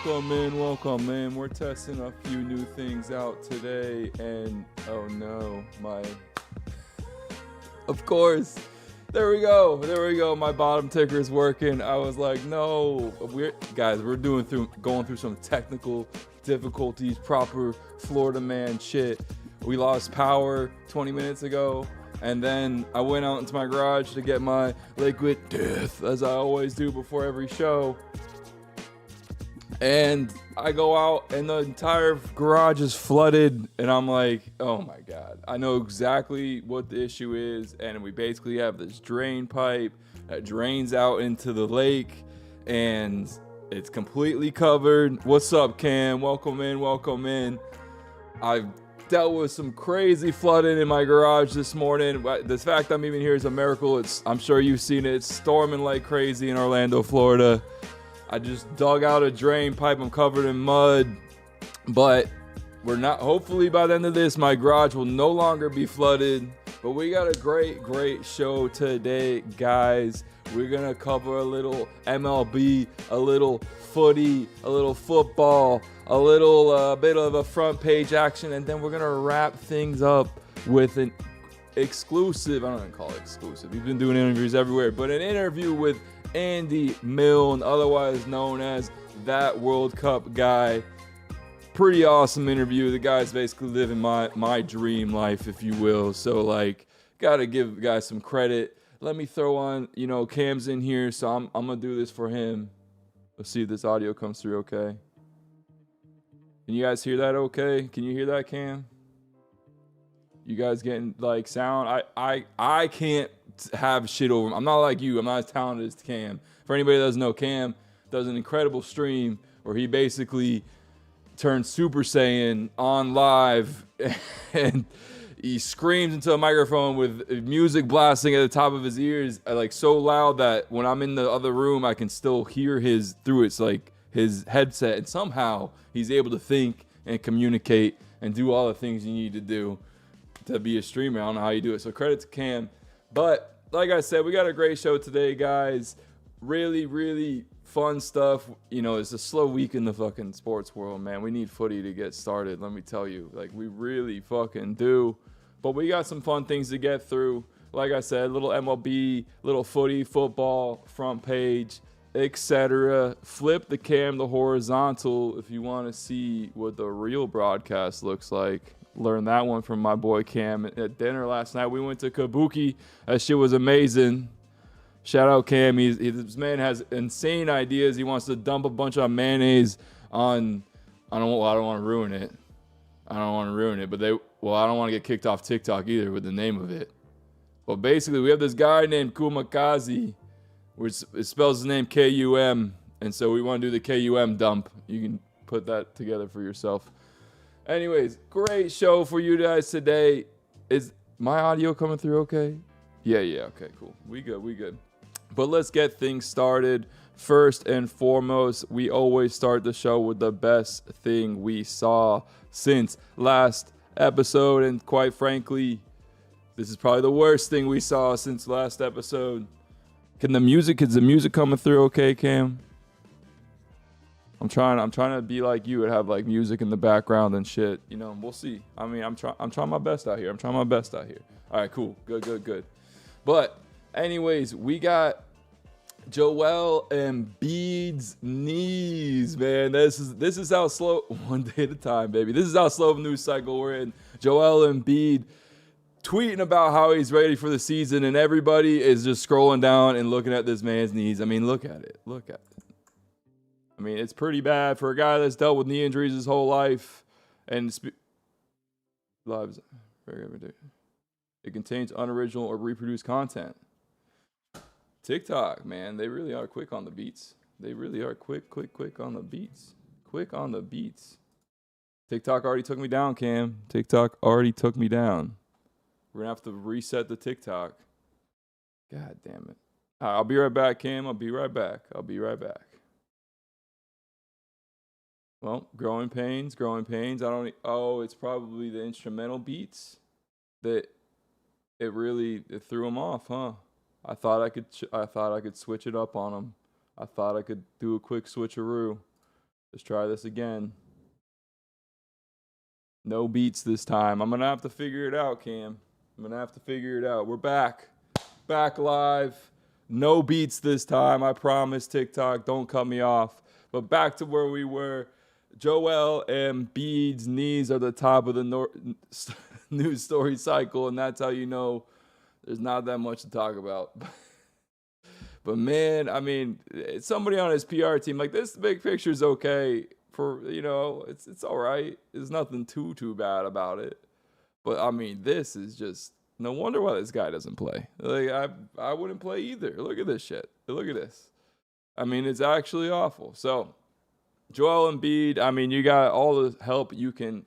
Welcome in. We're testing a few new things out today, and oh no, of course, there we go. My bottom ticker is working. I was like, no, we're going through some technical difficulties, proper Florida man shit. We lost power 20 minutes ago. And then I went out into my garage to get my liquid death, as I always do before every show. And I go out and the entire garage is flooded. And I'm like, oh my God, I know exactly what the issue is. And we basically have this drain pipe that drains out into the lake. And it's completely covered. What's up, Cam? Welcome in. I've dealt with some crazy flooding in my garage this morning. The fact I'm even here is a miracle. I'm sure you've seen it. It's storming like crazy in Orlando, Florida. I just dug out a drain pipe. I'm covered in mud, but we're not. Hopefully by the end of this, my garage will no longer be flooded. But we got a great show today, guys. We're going to cover a little MLB, a little footy, a little football, a little bit of a front page action, and then we're going to wrap things up with an exclusive. I don't even call it exclusive. We've been doing interviews everywhere, but an interview with Andy Milne, otherwise known as That World Cup Guy. Pretty awesome interview. The guy's basically living my dream life, if you will. So, gotta give the guy some credit. Let me throw on, Cam's in here, so I'm gonna do this for him. Let's see if this audio comes through okay. Can you guys hear that okay? Can you hear that, Cam? You guys getting, sound? I can't have shit over him. I'm not like you. I'm not as talented as Cam. For anybody that doesn't know, Cam does an incredible stream where he basically turns Super Saiyan on live and he screams into a microphone with music blasting at the top of his ears, so loud that when I'm in the other room, I can still hear his headset. And somehow he's able to think and communicate and do all the things you need to do to be a streamer. I don't know how you do it. So credit to Cam. But like I said, we got a great show today, guys. Really, really fun stuff. It's a slow week in the fucking sports world, man. We need footy to get started, let me tell you. We really fucking do. But we got some fun things to get through. Like I said, little MLB, little footy, football, front page, etc. Flip the cam to horizontal if you want to see what the real broadcast looks like. Learned that one from my boy Cam at dinner last night. We went to Kabuki. That shit was amazing. Shout out Cam. This man has insane ideas. He wants to dump a bunch of mayonnaise on. I don't want to ruin it. But I don't want to get kicked off TikTok either with the name of it. But basically, we have this guy named Kumakazi, which it spells his name K-U-M, and so we want to do the K-U-M dump. You can put that together for yourself. Anyways, great show for you guys today. Is my audio coming through okay? Yeah, okay, cool. We good. But let's get things started. First and foremost, we always start the show with the best thing we saw since last episode. And quite frankly, this is probably the worst thing we saw since last episode. Is the music coming through okay, Cam? I'm trying to be like you and have like music in the background and shit. You know, we'll see. I mean, I'm trying my best out here. All right, cool. Good. But anyways, we got Joel Embiid's knees, man. This is how slow, one day at a time, baby. This is how slow of a news cycle we're in. Joel Embiid tweeting about how he's ready for the season, and everybody is just scrolling down and looking at this man's knees. I mean, look at it. I mean, it's pretty bad for a guy that's dealt with knee injuries his whole life. And lives, it contains unoriginal or reproduced content. TikTok, man, they really are quick on the beats. They really are quick on the beats. Quick on the beats. TikTok already took me down, Cam. TikTok already took me down. We're going to have to reset the TikTok. God damn it. I'll be right back, Cam. I'll be right back. Well, growing pains. It's probably the instrumental beats that it threw him off, huh? I thought I could switch it up on him. I thought I could do a quick switcheroo. Let's try this again. No beats this time. I'm gonna have to figure it out, Cam. We're back live. No beats this time. I promise. TikTok, don't cut me off. But back to where we were. Joel Embiid's knees are the top of the news story cycle, and that's how you know there's not that much to talk about. But man, I mean, somebody on his PR team, like, this big picture's okay for, you know, it's all right. There's nothing too bad about it. But I mean, this is just, no wonder why this guy doesn't play. Like, I wouldn't play either. Look at this shit. Look at this. I mean, it's actually awful. So Joel Embiid, I mean, you got all the help you can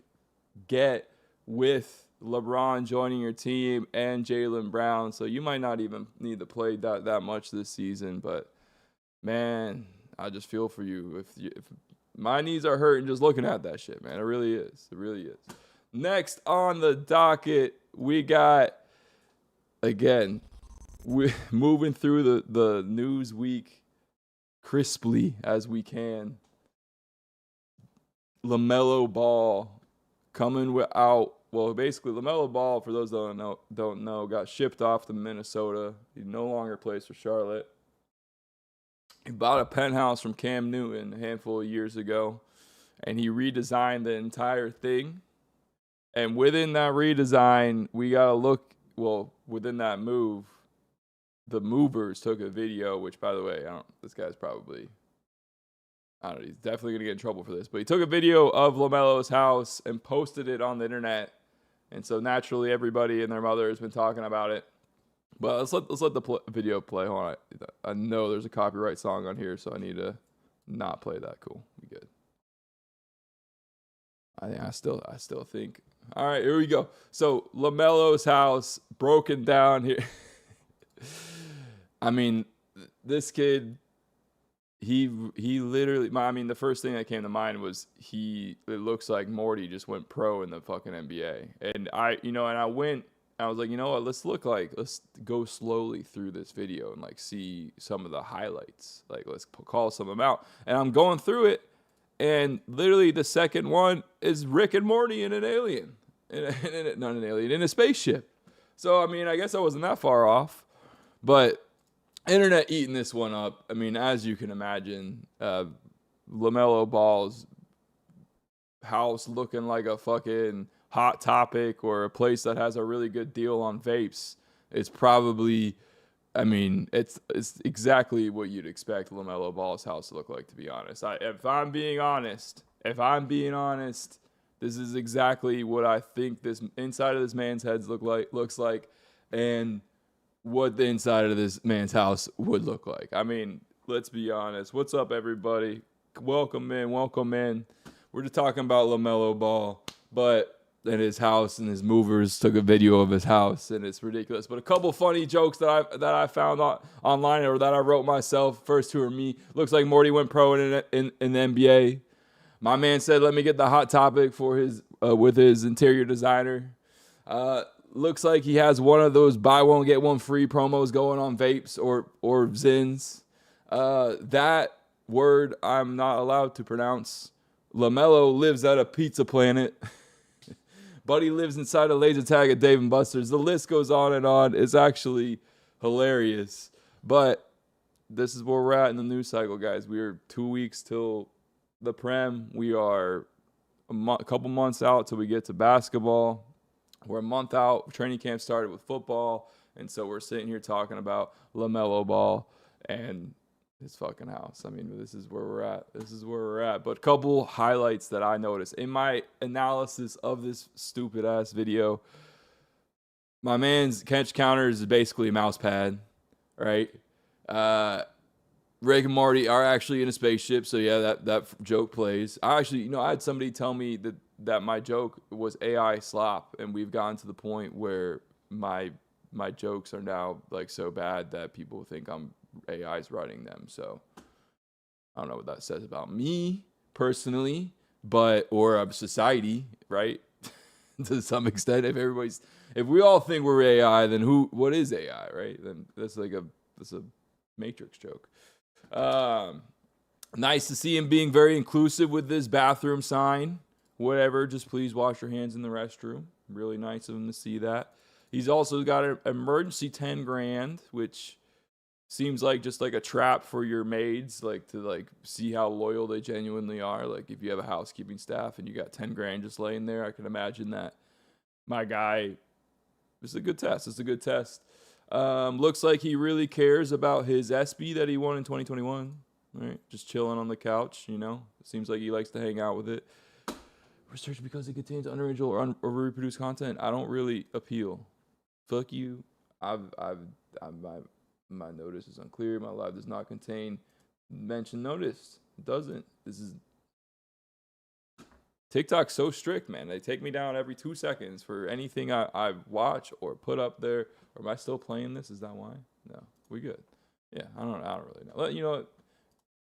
get with LeBron joining your team and Jaylen Brown, so you might not even need to play that much this season. But man, I just feel for you. If my knees are hurting just looking at that shit, man. It really is. Next on the docket, we got, again, we're moving through the news week crisply as we can. LaMelo Ball coming out. Well, basically, LaMelo Ball, for those that don't know, got shipped off to Minnesota. He no longer plays for Charlotte. He bought a penthouse from Cam Newton a handful of years ago, and he redesigned the entire thing. And within that redesign, we got to look, well, within that move, the movers took a video, which, by the way, this guy's probably, he's definitely going to get in trouble for this, but he took a video of LaMelo's house and posted it on the internet. And so naturally, everybody and their mother has been talking about it. But let's let the video play. Hold on. I know there's a copyright song on here, so I need to not play that. Cool. We good. I still think. All right, here we go. So LaMelo's house broken down here. I mean, this kid, he literally, I mean, the first thing that came to mind was it looks like Morty just went pro in the fucking NBA. And I was like, you know what, let's go slowly through this video and like see some of the highlights. Like, let's call some of them out. And I'm going through it, and literally the second one is Rick and Morty in an alien. Not an alien, in a spaceship. So, I mean, I guess I wasn't that far off. But internet eating this one up. I mean, as you can imagine, LaMelo Ball's house looking like a fucking Hot Topic or a place that has a really good deal on vapes, it's probably, I mean, it's exactly what you'd expect LaMelo Ball's house to look like, to be honest. If I'm being honest, this is exactly what I think this inside of this man's head looks like, and what the inside of this man's house would look like. I mean, let's be honest. What's up, everybody? Welcome in. We're just talking about LaMelo Ball, but in his house, and his movers took a video of his house, and it's ridiculous. But a couple funny jokes that I found online, or that I wrote myself. First two are me. Looks like Morty went pro in the NBA. My man said, "Let me get the Hot Topic for his with his interior designer." Looks like he has one of those buy one get one free promos going on vapes or Zins. That word I'm not allowed to pronounce. LaMelo lives at a pizza planet. Buddy lives inside a laser tag at Dave & Buster's. The list goes on and on. It's actually hilarious. But this is where we're at in the news cycle, guys. We are 2 weeks till the Prem. We are a couple months out till we get to basketball. We're a month out. Training camp started with football. And so we're sitting here talking about LaMelo Ball and his fucking house. I mean, this is where we're at. But a couple highlights that I noticed in my analysis of this stupid ass video. My man's catch counter is basically a mouse pad, right? Rick and Morty are actually in a spaceship, so yeah, that joke plays. I had somebody tell me that my joke was AI slop, and we've gotten to the point where my jokes are now like so bad that people think AI's writing them. So I don't know what that says about me personally, or of society, right? To some extent, if we all think we're AI, then what is AI, right? Then that's a Matrix joke. Nice to see him being very inclusive with this bathroom sign. Whatever, just please wash your hands in the restroom. Really nice of him to see that. He's also got an emergency $10,000, which seems like just like a trap for your maids, like to see how loyal they genuinely are. Like if you have a housekeeping staff and you got $10,000 just laying there, I can imagine that my guy. It's a good test. Looks like he really cares about his SB that he won in 2021. Right, just chilling on the couch. It seems like he likes to hang out with it. Research because it contains underage or reproduced content. I don't really appeal. Fuck you. My notice is unclear. My live does not contain mention notice. It doesn't. This is TikTok's so strict, man. They take me down every 2 seconds for anything I watch or put up there. Or am I still playing this? Is that why? No, we good. Yeah, I don't really know. You know what?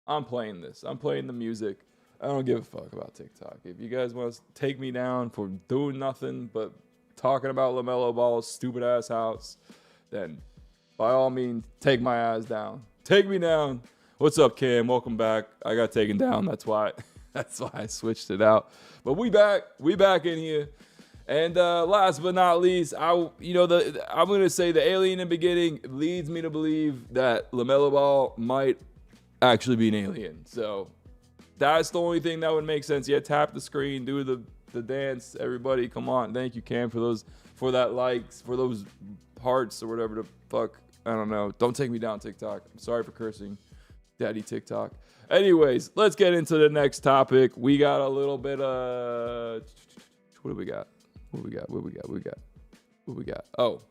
I'm playing this. I'm playing the music. I don't give a fuck about TikTok. If you guys want to take me down for doing nothing but talking about LaMelo Ball's stupid ass house, then by all means, take my ass down. Take me down. What's up, Cam? Welcome back. I got taken down. That's why I switched it out. But we back in here. And last but not least, I'm gonna say the alien in the beginning leads me to believe that LaMelo Ball might actually be an alien. So that's the only thing that would make sense. Yeah, tap the screen, do the dance. Everybody, come on. Thank you, Cam, for that likes, for those hearts or whatever the fuck. I don't know. Don't take me down, TikTok. I'm sorry for cursing, Daddy TikTok. Anyways, let's get into the next topic. We got a little bit of what do we got? What we got? Oh,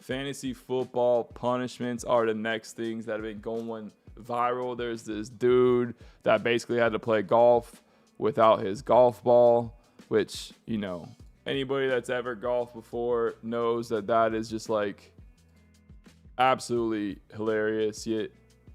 fantasy football punishments are the next things that have been going viral. There's this dude that basically had to play golf without his golf ball, which, anybody that's ever golfed before knows that is just like absolutely hilarious. Yet,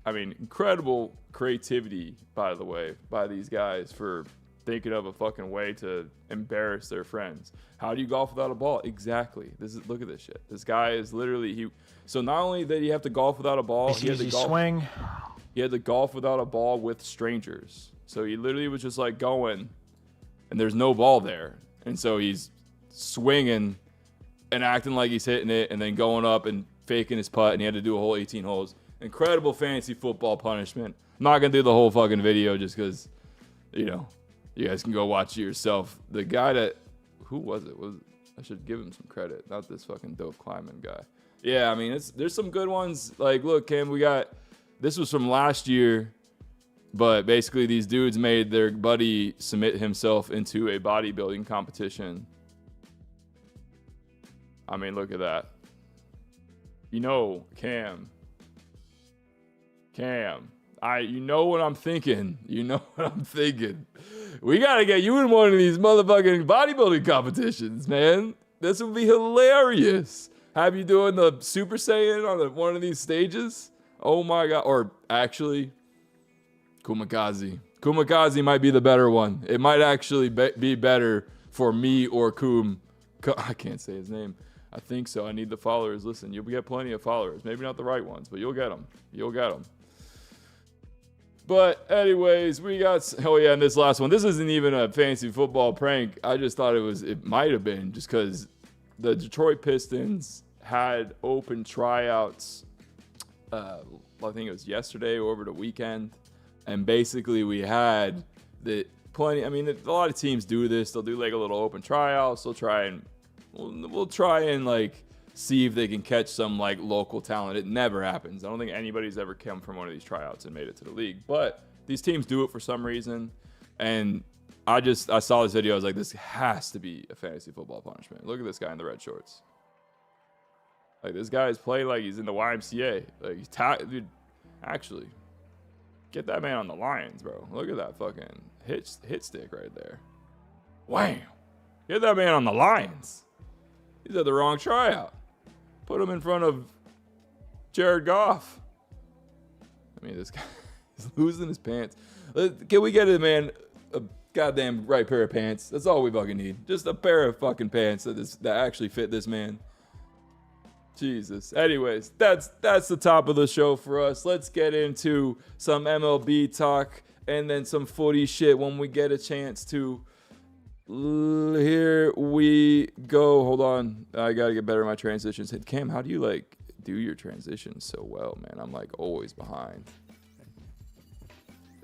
incredible creativity, by the way, by these guys for thinking of a fucking way to embarrass their friends. How do you golf without a ball? Exactly. Look at this shit. This guy is literally so not only did he have to golf without a ball, he had to golf without a ball with strangers. So he literally was just like going, and there's no ball there, and so he's swinging and acting like he's hitting it, and then going up and faking his putt, and he had to do a whole 18 holes. Incredible fantasy football punishment. I'm not gonna do the whole fucking video just because, you guys can go watch it yourself. The guy who was it? I should give him some credit, not this fucking dope Kleiman guy. Yeah, I mean, there's some good ones. Like, look, Cam, this was from last year, but basically these dudes made their buddy submit himself into a bodybuilding competition. I mean, look at that. Cam. You know what I'm thinking. We got to get you in one of these motherfucking bodybuilding competitions, man. This would be hilarious. Have you doing the Super Saiyan on one of these stages? Oh my God. Or actually, Kumikaze. Kumikaze might be the better one. It might actually be better for me or I can't say his name. I think so. I need the followers. Listen, you'll get plenty of followers. Maybe not the right ones, but you'll get them. But anyways, and this last one. This isn't even a fantasy football prank. I just thought it might have been just because the Detroit Pistons had open tryouts, I think it was yesterday or over the weekend. And basically we had a lot of teams do this. They'll do like a little open tryouts. We'll try and like see if they can catch some like local talent. It never happens. I don't think anybody's ever come from one of these tryouts and made it to the league. But these teams do it for some reason. And I saw this video. I was like, this has to be a fantasy football punishment. Look at this guy in the red shorts. Like, this guy is playing like he's in the YMCA. Like, dude, actually, get that man on the Lions, bro. Look at that fucking hit stick right there. Wham! Get that man on the Lions. He's at the wrong tryout. Put him in front of Jared Goff. I mean, this guy is losing his pants. Can we get a man a goddamn right pair of pants? That's all we fucking need. Just a pair of fucking pants that actually fit this man. Jesus. Anyways, that's the top of the show for us. Let's get into some MLB talk and then some footy shit when we get a chance to. Here we go. Hold on. I got to get better at my transitions. Hey, Cam, how do you do your transitions so well, man? I'm always behind.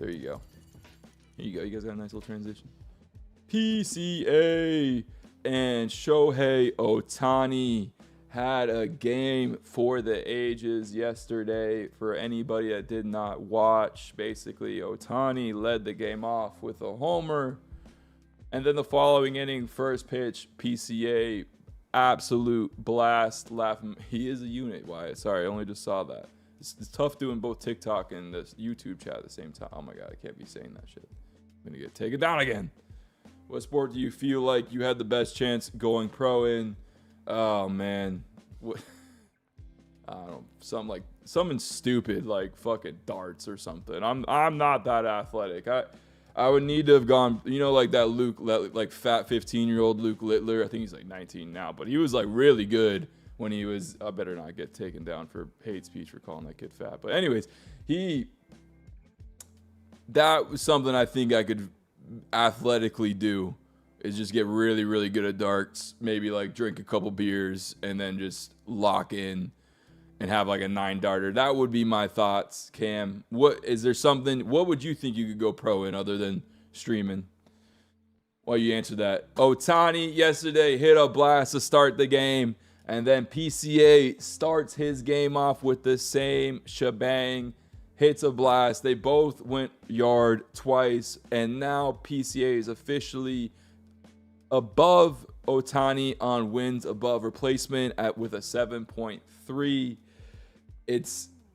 There you go. Here you go. You guys got a nice little transition. PCA and Shohei Ohtani had a game for the ages yesterday. For anybody that did not watch, basically Ohtani led the game off with a homer. And then the following inning, first pitch, PCA, absolute blast. He is a unit, Wyatt. Sorry, I only just saw that. It's tough doing both TikTok and this YouTube chat at the same time. Oh my God, I can't be saying that shit. I'm going to get taken down again. What sport do you feel like you had the best chance going pro in? Oh, man. What? I don't know. Something stupid like fucking darts or something. I'm not that athletic. I would need to have gone, like that fat 15-year-old Luke Littler. I think he's 19 now, but he was really good when he was. I better not get taken down for hate speech for calling that kid fat. But anyways, that was something I think I could athletically do, is just get really, really good at darts, maybe drink a couple beers and then just lock in and have a 9-darter. That would be my thoughts, Cam. What would you think you could go pro in other than streaming? While you answer that. Ohtani yesterday hit a blast to start the game, and then PCA starts his game off with the same shebang, hits a blast. They both went yard twice, and now PCA is officially above Ohtani on wins above replacement with a 7.3.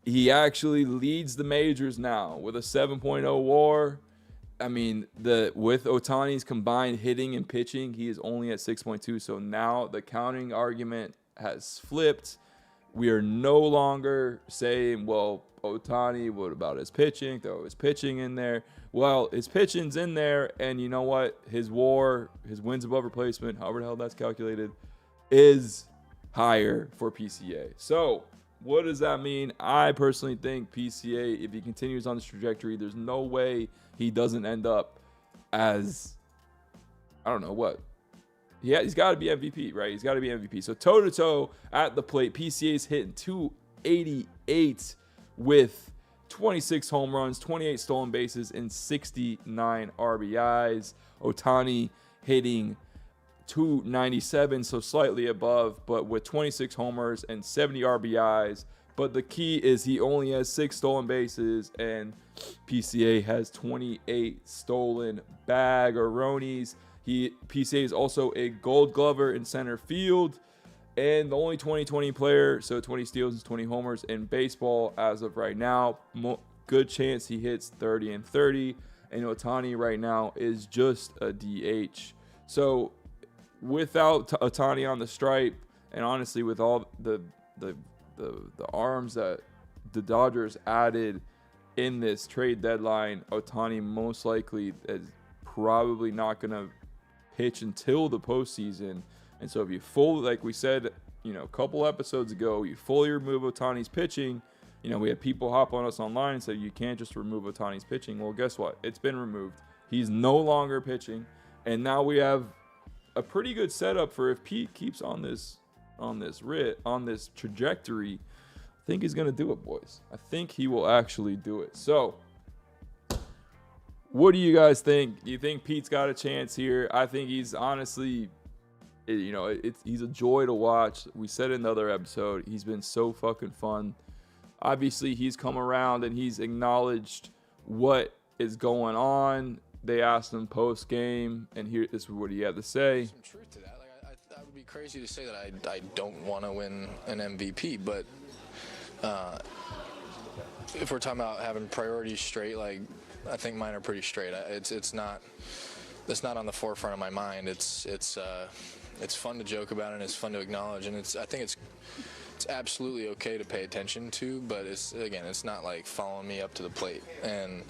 He actually leads the majors now with a 7.0 WAR. I mean, with Ohtani's combined hitting and pitching, he is only at 6.2. So now the counting argument has flipped. We are no longer saying, well, Ohtani, what about his pitching? Throw his pitching in there. Well, his pitching's in there, and you know what? His WAR, his wins above replacement, however the hell that's calculated, is higher for PCA. So what does that mean? I personally think PCA, if he continues on this trajectory, there's no way he doesn't end up as, I don't know what. Yeah, he's got to be MVP, right? He's got to be MVP. So toe-to-toe at the plate, PCA's hitting 288 with 26 home runs, 28 stolen bases, and 69 RBIs. Ohtani hitting 297, so slightly above, but with 26 homers and 70 RBIs. But the key is he only has 6 stolen bases, and PCA has 28 stolen bag-o-ronies. PCA is also a Gold Glover in center field, and the only 20-20 player, so 20 steals and 20 homers in baseball as of right now. Good chance he hits 30 and 30, and Ohtani right now is just a DH. So without Ohtani on the stripe, and honestly with all the arms that the Dodgers added in this trade deadline, Ohtani most likely is probably not going to pitch until the postseason. And so if you fully, like we said, a couple episodes ago, you fully remove Ohtani's pitching. We had people hop on us online and say you can't just remove Ohtani's pitching. Well, guess what? It's been removed. He's no longer pitching, and now we have a pretty good setup for if Pete keeps on this trajectory. I think he's gonna do it, boys. I think he will actually do it. So, what do you guys think? Do you think Pete's got a chance here? I think he's honestly, he's a joy to watch. We said in the other episode, he's been so fucking fun. Obviously, he's come around and he's acknowledged what is going on. They asked him post game, and here this is what he had to say. Some truth to that. That would be crazy to say that I don't want to win an MVP, but if we're talking about having priorities straight, I think mine are pretty straight. It's not on the forefront of my mind. It's fun to joke about and it's fun to acknowledge, and I think it's absolutely okay to pay attention to, but it's not like following me up to the plate. And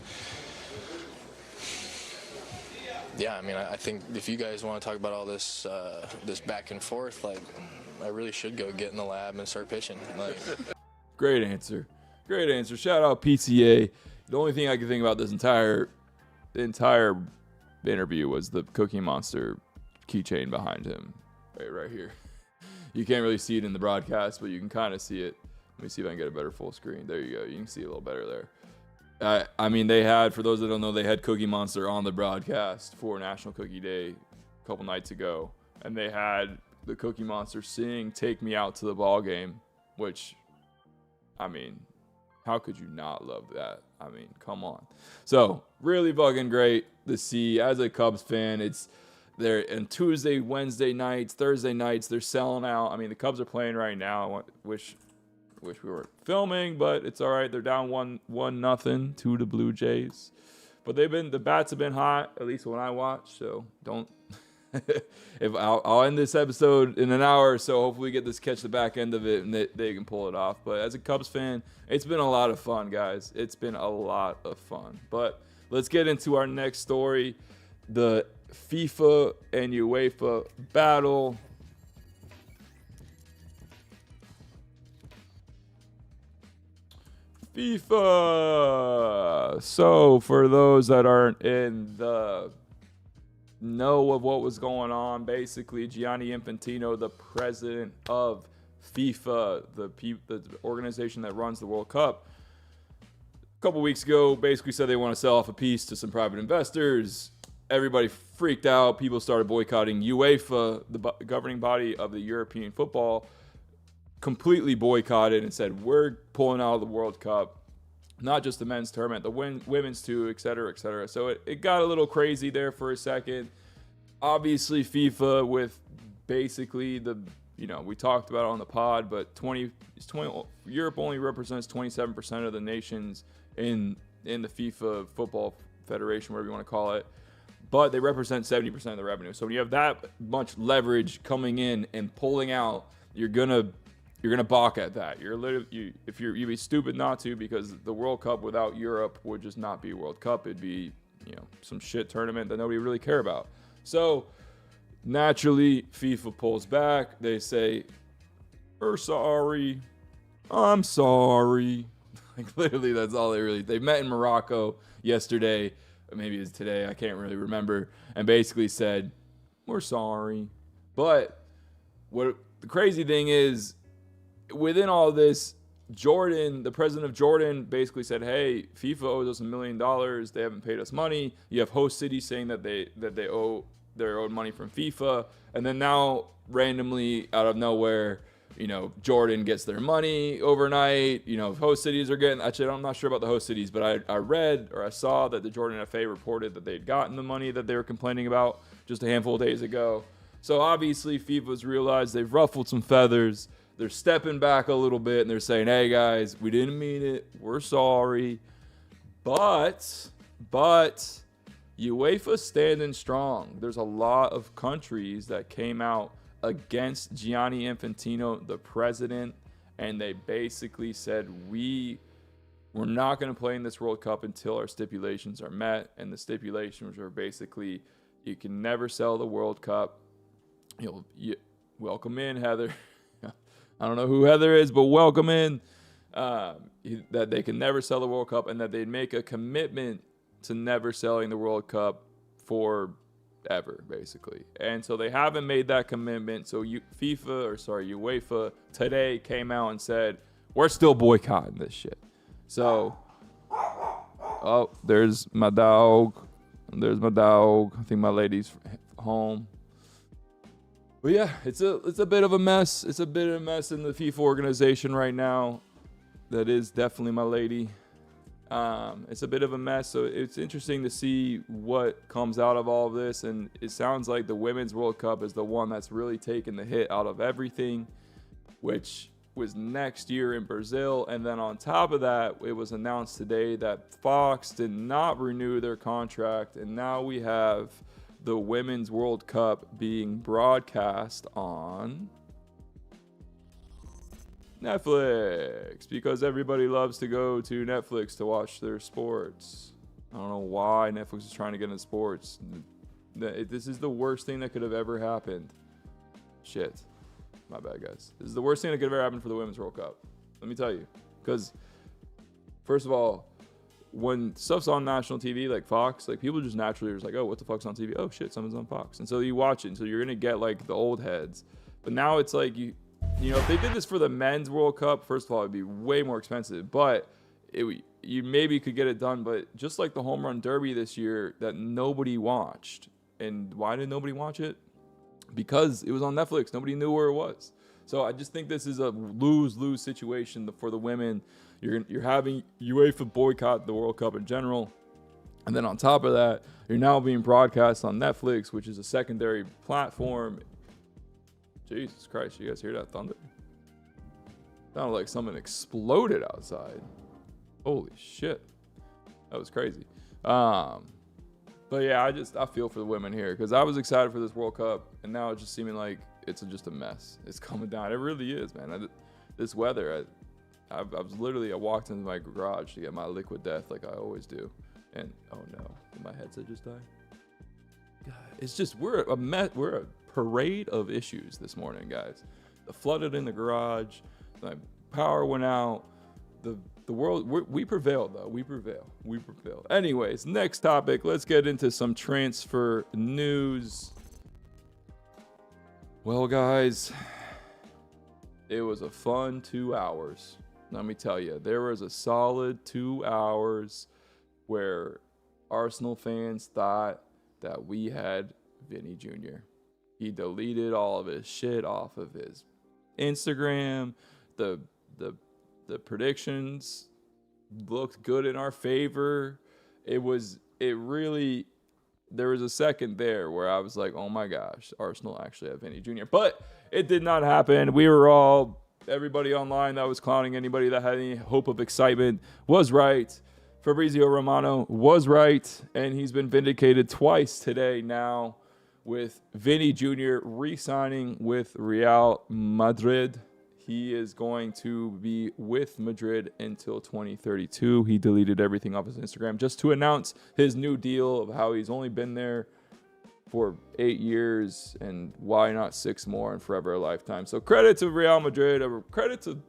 yeah, I think if you guys want to talk about all this back and forth, I really should go get in the lab and start pitching. Great answer. Shout out PCA. The only thing I can think about this entire interview was the Cookie Monster keychain behind him, right here. You can't really see it in the broadcast, but you can kind of see it. Let me see if I can get a better full screen. There you go. You can see a little better there. They had, for those that don't know, they had Cookie Monster on the broadcast for National Cookie Day a couple nights ago, and they had the Cookie Monster sing "Take Me Out to the Ball Game," which, how could you not love that? Come on. So really fucking great to see. As a Cubs fan, they're on Tuesday, Wednesday nights, Thursday nights. They're selling out. The Cubs are playing right now. Wish we were filming, but it's all right. They're down 1-0 to the Blue Jays. But the bats have been hot, at least when I watch. So don't. If I'll end this episode in an hour or so. Hopefully, catch the back end of it, and they can pull it off. But as a Cubs fan, it's been a lot of fun, guys. It's been a lot of fun. But let's get into our next story: the FIFA and UEFA battle. FIFA. So for those that aren't in the know of what was going on, basically Gianni Infantino, the president of FIFA, the organization that runs the World Cup, a couple weeks ago basically said they want to sell off a piece to some private investors. Everybody freaked out. People started boycotting UEFA, the governing body of the European football. Completely boycotted and said, we're pulling out of the World Cup. Not just the men's tournament, the women's too, et cetera, et cetera. So it got a little crazy there for a second. Obviously, FIFA with basically we talked about it on the pod, but Europe only represents 27% of the nations in the FIFA Football Federation, whatever you want to call it. But they represent 70% of the revenue. So when you have that much leverage coming in and pulling out, you're gonna balk at that. You'd be stupid not to, because the World Cup without Europe would just not be a World Cup. It'd be some shit tournament that nobody really care about. So naturally, FIFA pulls back. They say, "We're sorry. I'm sorry." Literally, that's all they met in Morocco yesterday. Maybe it's today. I can't really remember. And basically said, "We're sorry." But what the crazy thing is, within all this, Jordan, the president of Jordan, basically said, "Hey, FIFA owes us $1 million. They haven't paid us money." You have host cities saying that they owe they're owed money from FIFA. And then now, randomly, out of nowhere, Jordan gets their money overnight. Host cities are getting, actually, I'm not sure about the host cities, but I read or I saw that the Jordan FA reported that they'd gotten the money that they were complaining about just a handful of days ago. So obviously FIFA's realized they've ruffled some feathers. They're stepping back a little bit and they're saying, hey guys, we didn't mean it. We're sorry. But UEFA's standing strong. There's a lot of countries that came out against Gianni Infantino, the president, and they basically said, we're not going to play in this World Cup until our stipulations are met. And the stipulations are basically, you can never sell the World Cup. Welcome in, Heather. I don't know who Heather is, but welcome in. That they can never sell the World Cup, and that they'd make a commitment to never selling the World Cup forever, basically. And so they haven't made that commitment. So UEFA today came out and said, we're still boycotting this shit. So, there's my dog. I think my lady's home. But yeah, it's a bit of a mess. It's a bit of a mess in the FIFA organization right now. That is definitely my lady. It's a bit of a mess, so it's interesting to see what comes out of all of this. And it sounds like the Women's World Cup is the one that's really taken the hit out of everything, which was next year in Brazil. And then on top of that, it was announced today that Fox did not renew their contract, and now we have the Women's World Cup being broadcast on Netflix, because everybody loves to go to Netflix to watch their sports. I don't know why Netflix is trying to get into sports. This is the worst thing that could have ever happened. Shit. My bad, guys. This is the worst thing that could have ever happened for the Women's World Cup. Let me tell you. Because, first of all, when stuff's on national TV, like Fox, like people just naturally are just like, oh, what the fuck's on TV? Oh, shit, something's on Fox. And so you watch it, and so you're going to get, like, the old heads. But now it's like, if they did this for the Men's World Cup, first of all, it'd be way more expensive. But you maybe could get it done. But just like the Home Run Derby this year that nobody watched. And why did nobody watch it? Because it was on Netflix. Nobody knew where it was. So I just think this is a lose-lose situation for the women. You're having UEFA boycott the World Cup in general. And then on top of that, you're now being broadcast on Netflix, which is a secondary platform. Jesus Christ, you guys hear that thunder? Sounded like something exploded outside. Holy shit. That was crazy. But yeah, I feel for the women here, because I was excited for this World Cup, and now it's just seeming like it's just a mess. It's coming down. It really is, man. This weather, I walked into my garage to get my liquid death like I always do, and oh no, did my headset just die? God, it's just we're a parade of issues this morning, guys. The flooded in the garage, my power went out. The world, we prevailed, though. We prevail. Anyways, next topic. Let's get into some transfer news. Well, guys, it was a fun 2 hours. Let me tell you, there was a solid 2 hours where Arsenal fans thought that we had Vinny Jr. He deleted all of his shit off of his Instagram. The predictions looked good in our favor. There was a second there where I was like, oh my gosh, Arsenal actually have Vinny Jr. But it did not happen. Everybody online that was clowning anybody that had any hope of excitement was right. Fabrizio Romano was right, and he's been vindicated twice today now with Vinny Jr. re-signing with Real Madrid. He is going to be with Madrid until 2032. He deleted everything off his Instagram just to announce his new deal of how he's only been there for 8 years, and why not 6 more and forever a lifetime. So credit to Real Madrid, credit to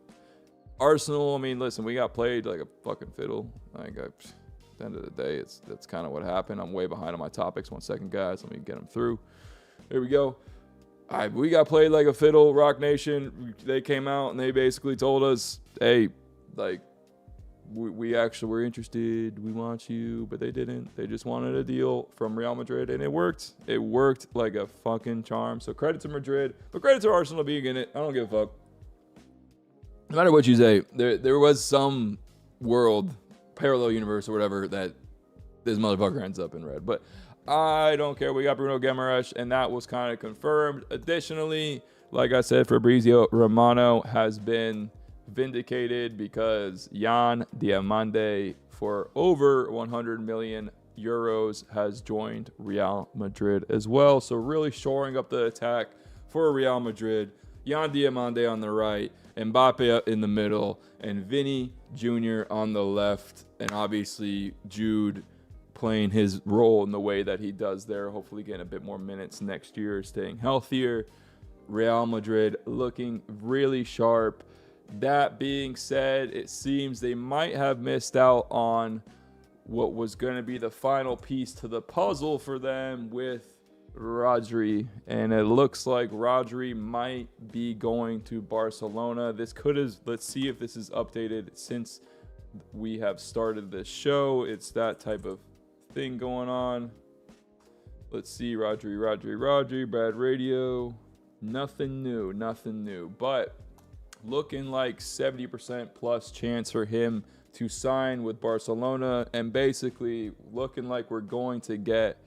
Arsenal. I mean, listen, we got played like a fucking fiddle. At the end of the day, that's kind of what happened. I'm way behind on my topics. 1 second, guys. Let me get them through. Here we go. We got played like a fiddle. Rock Nation, they came out and they basically told us, hey, like, we actually were interested. We want you, but they didn't. They just wanted a deal from Real Madrid, and it worked. It worked like a fucking charm. So credit to Madrid, but credit to Arsenal being in it. I don't give a fuck. No matter what you say, there was some world, parallel universe or whatever, that this motherfucker ends up in red. But I don't care. We got Bruno Guimaraes, and that was kind of confirmed. Additionally, like I said, Fabrizio Romano has been vindicated because Yan Diamande, for over 100 million euros, has joined Real Madrid as well. So really shoring up the attack for Real Madrid. Yan Diamande on the right, Mbappe in the middle, and Vinny Jr. on the left. And obviously Jude playing his role in the way that he does there, hopefully getting a bit more minutes next year, staying healthier. Real Madrid looking really sharp. That being said, it seems they might have missed out on what was going to be the final piece to the puzzle for them with Rodri. And it looks like Rodri might be going to Barcelona. Let's see if this is updated since we have started this show. It's that type of thing going on. Let's see, Rodri, Brad Radio. Nothing new. But looking like 70% plus chance for him to sign with Barcelona, and basically looking like we're going to get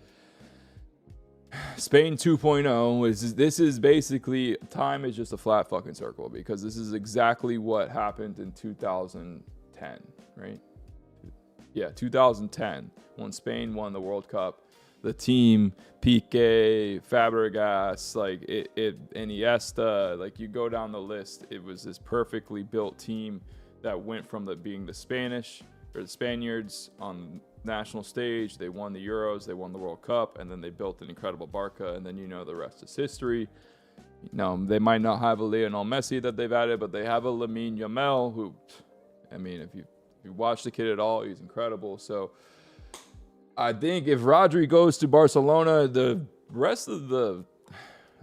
Spain 2.0. This is basically, time is just a flat fucking circle, because this is exactly what happened in 2010, right? Yeah, 2010, when Spain won the World Cup. The team, Piqué, Fabregas, Iniesta, like you go down the list, it was this perfectly built team that went from being the Spaniards on national stage. They won the Euros, they won the World Cup, and then they built an incredible Barca, and then the rest is history. They might not have a Lionel Messi that they've added, but they have a Lamine Yamal who, if you watch the kid at all, he's incredible. So I think if Rodri goes to Barcelona, the rest of the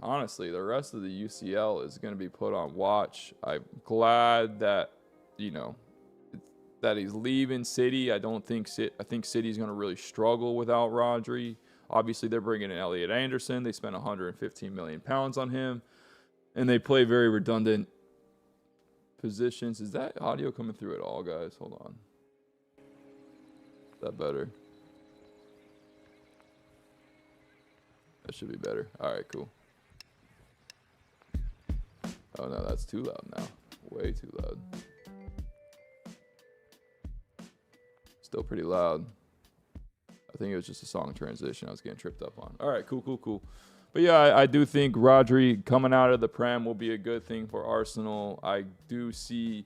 UCL is going to be put on watch. I'm glad that, that he's leaving City. I think City's going to really struggle without Rodri. Obviously, they're bringing in Elliot Anderson. They spent 115 million pounds on him, and they play very redundant positions. Is that audio coming through at all, guys? Hold on. Is that better? That should be better. All right, cool. Oh, no, that's too loud now. Way too loud. Still pretty loud. I think it was just a song transition I was getting tripped up on. All right, cool. But yeah, I do think Rodri coming out of the Prem will be a good thing for Arsenal. I do see,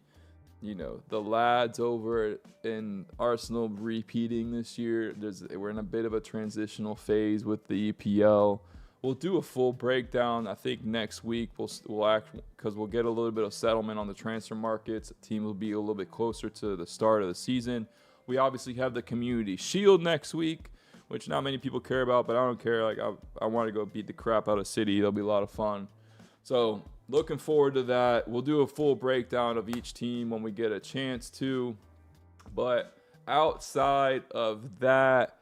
the lads over in Arsenal repeating this year. We're in a bit of a transitional phase with the EPL. We'll do a full breakdown. I think next week we'll act, because we'll get a little bit of settlement on the transfer markets. The team will be a little bit closer to the start of the season. We obviously have the Community Shield next week, which not many people care about, but I don't care. I want to go beat the crap out of City. It'll be a lot of fun. So looking forward to that. We'll do a full breakdown of each team when we get a chance to. But outside of that,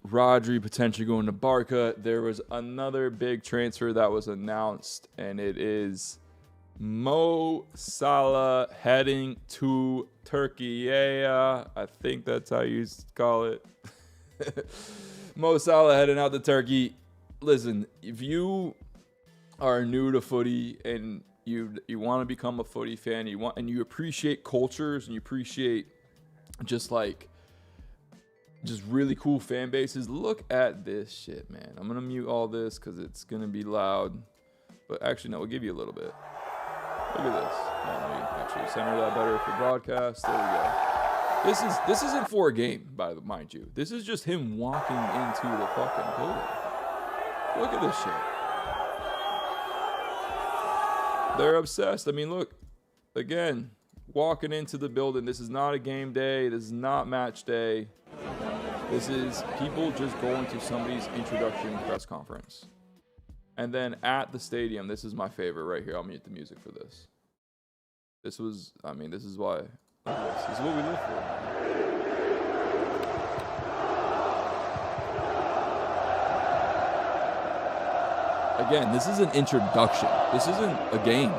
Rodri potentially going to Barca, there was another big transfer that was announced, and it is Mo Salah heading to Turkey. Yeah, I think that's how you call it. Mo Salah heading out to Turkey. Listen, if you are new to footy and you want to become a footy fan, you appreciate cultures, and you appreciate just really cool fan bases, look at this shit, man. I'm gonna mute all this because it's gonna be loud, but actually no, we'll give you a little bit. Look at this. Let me actually center that better for broadcast. There we go. This isn't for a game, mind you. This is just him walking into the fucking building. Look at this shit. They're obsessed. I mean, look, again, walking into the building. This is not a game day. This is not match day. This is people just going to somebody's introduction press conference. And then at the stadium, this is my favorite right here. I'll mute the music for this. This is why This is what we live for. Again, this is an introduction. This isn't a game.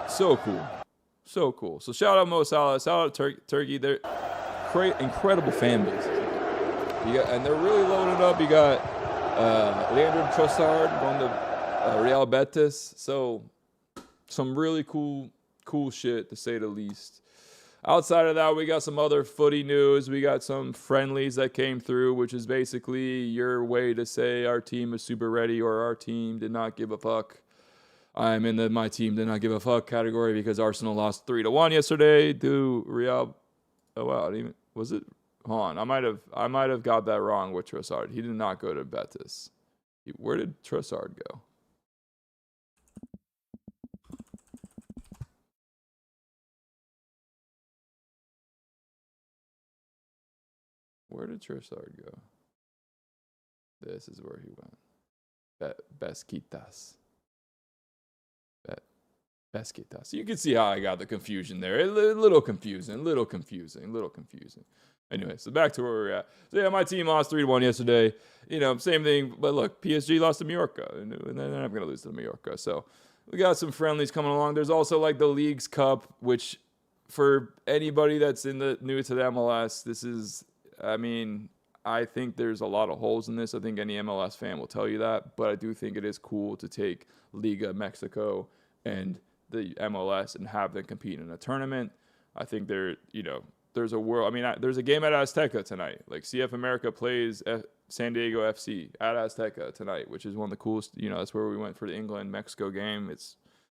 So cool. So cool. So shout out Mo Salah. Shout out Turkey. They're incredible fan base. And they're really loaded up. You got Leandro Trossard going to Real Betis. So some really cool shit, to say the least. Outside of that, we got some other footy news. We got some friendlies that came through, which is basically your way to say our team is super ready or our team did not give a fuck. I'm in the my team did not give a fuck category because Arsenal lost 3-1 yesterday to Real. Oh wow, was it? Hold on, I might have got that wrong with Trossard. He did not go to Betis. Where did Trossard go? Where did Trossard go? This is where he went. Beskitas. Beskitas. You can see how I got the confusion there. A little confusing. Anyway, so back to where we're at. So yeah, my team lost 3-1 yesterday. Same thing. But look, PSG lost to Mallorca, and they're not going to lose to Mallorca. So we got some friendlies coming along. There's also like the Leagues Cup, which for anybody that's new to the MLS, this is, I think there's a lot of holes in this. I think any MLS fan will tell you that. But I do think it is cool to take Liga Mexico and the MLS and have them compete in a tournament. I think there's a world. There's a game at Azteca tonight. Like CF America plays San Diego FC at Azteca tonight, which is one of the coolest. That's where we went for the England-Mexico game.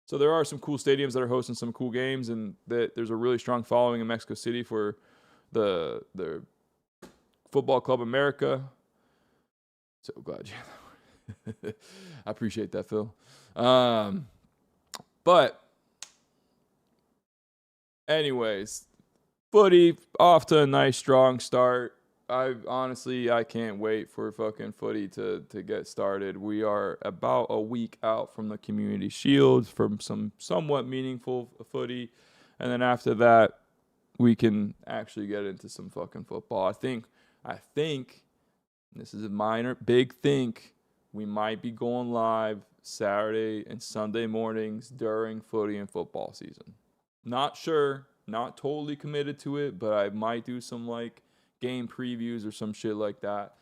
So there are some cool stadiums that are hosting some cool games, and there's a really strong following in Mexico City for the Football Club America. So glad you. I appreciate that, Phil. But anyways, footy off to a nice strong start. I can't wait for fucking footy to get started. We are about a week out from the Community Shield, from some somewhat meaningful footy, and then after that, we can actually get into some fucking football. I think this is a big think. We might be going live Saturday and Sunday mornings during footy and football season. Not sure, not totally committed to it, but I might do some like game previews or some shit like that.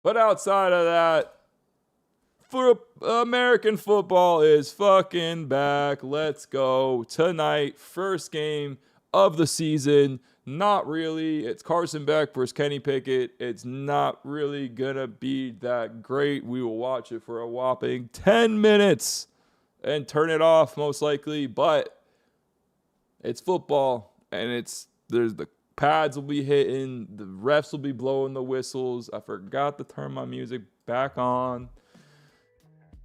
But outside of that, for American football is fucking back. Let's go. Tonight, first game of the season. Not really. It's Carson Beck versus Kenny Pickett. It's not really gonna be that great. We will watch it for a whopping 10 minutes and turn it off most likely, but it's football and there's the pads will be hitting, the refs will be blowing the whistles. I forgot to turn my music back on.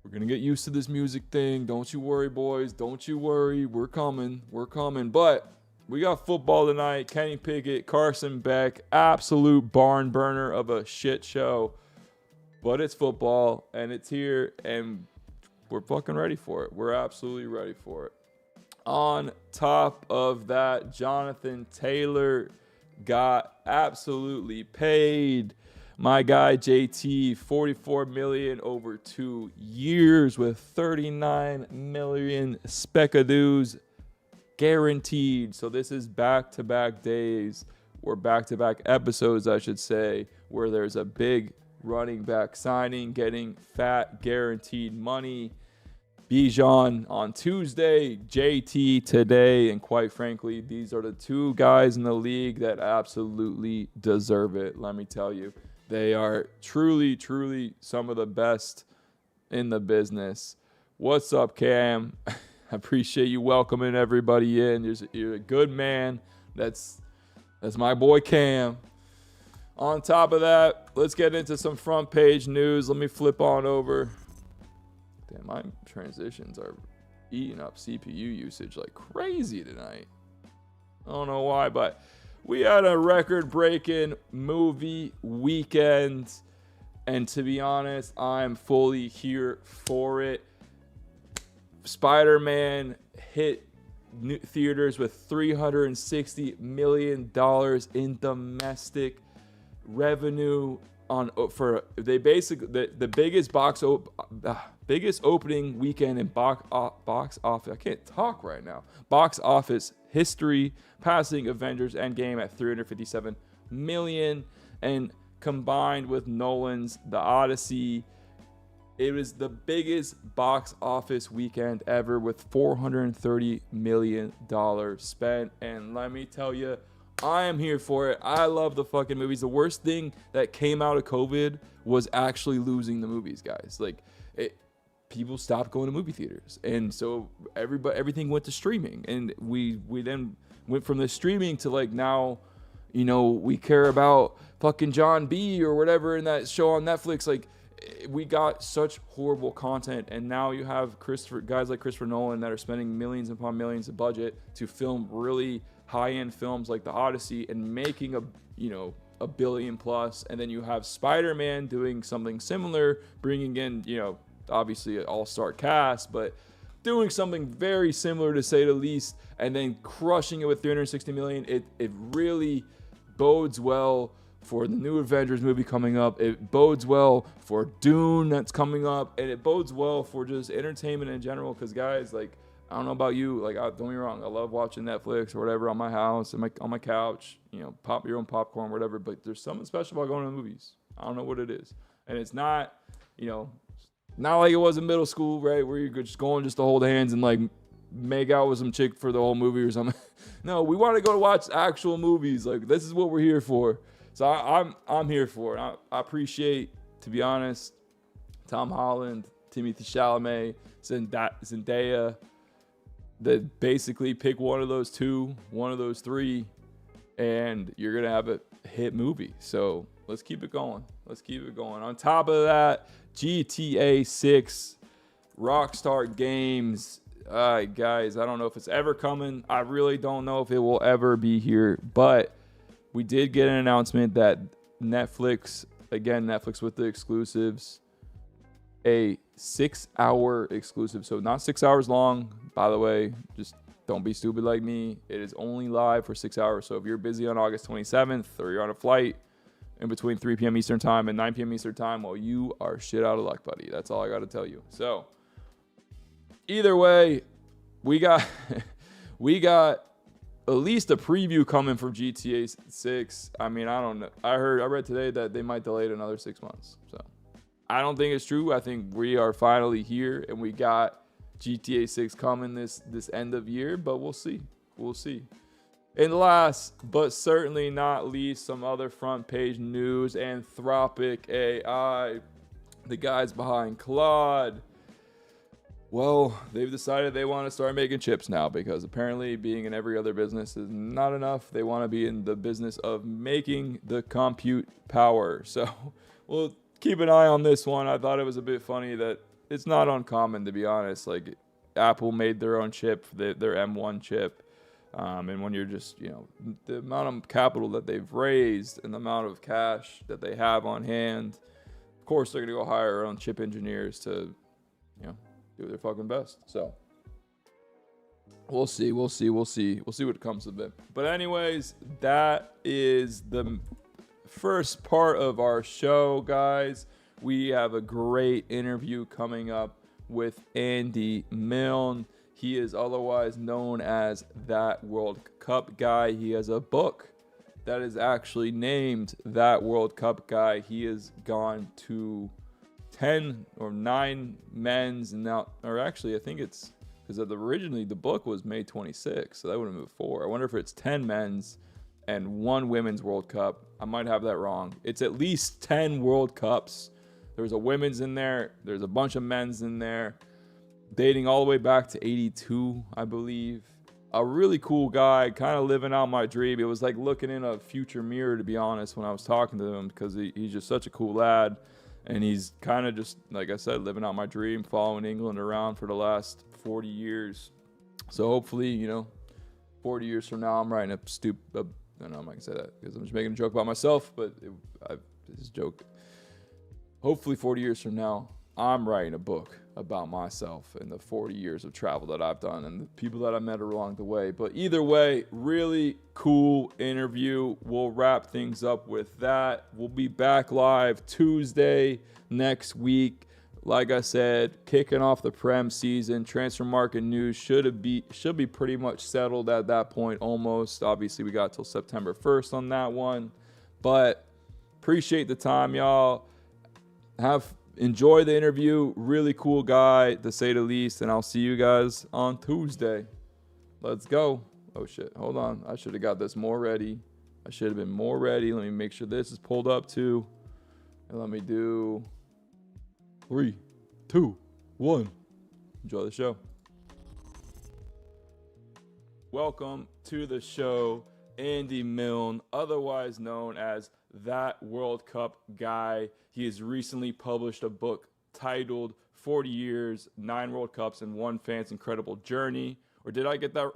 We're going to get used to this music thing. Don't you worry, boys. Don't you worry. We're coming. But we got football tonight. Kenny Pickett, Carson Beck, absolute barn burner of a shit show. But it's football, and it's here, and we're fucking ready for it. We're absolutely ready for it. On top of that, Jonathan Taylor got absolutely paid. My guy JT, $44 million over 2 years with $39 million speckadoos guaranteed. So this is back-to-back days, or back-to-back episodes, I should say, where there's a big running back signing, getting fat guaranteed money. Bijan on Tuesday, JT today, and quite frankly, these are the two guys in the league that absolutely deserve it. Let me tell you, they are truly, truly some of the best in the business. What's up, Cam? I appreciate you welcoming everybody in. You're a good man. That's my boy Cam. On top of that, let's get into some front page news. Let me flip on over. Damn, my transitions are eating up CPU usage like crazy tonight. I don't know why, but we had a record-breaking movie weekend, and to be honest, I'm fully here for it. Spider-Man hit theaters with $360 million in domestic revenue they basically the biggest opening weekend in box office. I can't talk right now. Box office history, passing Avengers Endgame at $357 million, and combined with Nolan's The Odyssey, it was the biggest box office weekend ever with $430 million spent. And let me tell you, I am here for it. I love the fucking movies. The worst thing that came out of COVID was actually losing the movies, guys. People stopped going to movie theaters, and so everything went to streaming. And we then went from the streaming to now, we care about fucking John B. or whatever in that show on Netflix. We got such horrible content, and now you have guys like Christopher Nolan that are spending millions upon millions of budget to film really high-end films like The Odyssey and making a billion plus. And then you have Spider-Man doing something similar, bringing in, obviously an all-star cast, but doing something very similar to say the least, and then crushing it with $360 million. It really bodes well for the new Avengers movie coming up. It bodes well for Dune that's coming up, and it bodes well for just entertainment in general. Because guys, I don't know about you, don't get me wrong, I love watching Netflix or whatever on my house, on my couch, pop your own popcorn, whatever. But there's something special about going to the movies. I don't know what it is, and it's not, not like it was in middle school, right, where you're just going just to hold hands and make out with some chick for the whole movie or something. No, we want to go to watch actual movies. This is what we're here for. So I'm here for it. I appreciate, to be honest, Tom Holland, Timothée Chalamet, Zendaya. That basically pick one of those two, one of those three, and you're gonna have a hit movie. So let's keep it going. On top of that, GTA 6, Rockstar Games. Guys, I don't know if it's ever coming. I really don't know if it will ever be here, but we did get an announcement that Netflix with the exclusives, a 6-hour exclusive. So not 6 hours long, by the way. Just don't be stupid like me. It is only live for 6 hours. So if you're busy on August 27th or you're on a flight in between 3 p.m. Eastern time and 9 p.m. Eastern time, well, you are shit out of luck, buddy. That's all I got to tell you. So either way, we got at least a preview coming from GTA 6. I mean, I don't know. I read today that they might delay it another 6 months. So I don't think it's true. I think we are finally here, and we got GTA 6 coming this end of year, but we'll see. And last, but certainly not least, some other front page news. Anthropic AI, the guys behind Claude, well, they've decided they want to start making chips now, because apparently being in every other business is not enough. They want to be in the business of making the compute power. So we'll keep an eye on this one. I thought it was a bit funny that it's not uncommon, to be honest. Apple made their own chip, their M1 chip. And when you're just, the amount of capital that they've raised and the amount of cash that they have on hand, of course they're going to go hire their own chip engineers to, do their fucking best. So we'll see what comes of it. But anyways, that is the first part of our show, guys. We have a great interview coming up with Andy Milne. He is otherwise known as That World Cup Guy. He has a book that is actually named That World Cup Guy. He has gone to 10 or 9 men's now, or actually I think it's, because originally the book was May 26th, so that would have moved 4. I wonder if it's 10 men's and 1 women's World Cup. I might have that wrong. It's at least 10 World Cups. There's a women's in there. There's a bunch of men's in there, dating all the way back to 82, I believe. A really cool guy, kind of living out my dream. It was like looking in a future mirror, to be honest, when I was talking to him, because he's just such a cool lad. And he's kind of just, like I said, living out my dream, following England around for the last 40 years. So hopefully, 40 years from now, I'm writing no, I'm not going to say that because I'm just making a joke about myself, but this is a joke. Hopefully 40 years from now, I'm writing a book about myself and the 40 years of travel that I've done and the people that I met along the way. But either way, really cool interview. We'll wrap things up with that. We'll be back live Tuesday next week. Like I said, kicking off the Prem season, transfer market news should be pretty much settled at that point almost. Obviously, we got till September 1st on that one. But appreciate the time, y'all. Enjoy the interview. Really cool guy, to say the least. And I'll see you guys on Tuesday. Let's go. Oh, shit. Hold on. I should have got this more ready. I should have been more ready. Let me make sure this is pulled up, too. And let me do 3, 2, 1. Enjoy the show. Welcome to the show, Andy Milne, otherwise known as That World Cup Guy. He has recently published a book titled 40 Years, 9 World Cups, and 1 Fan's Incredible Journey. Or did I get that?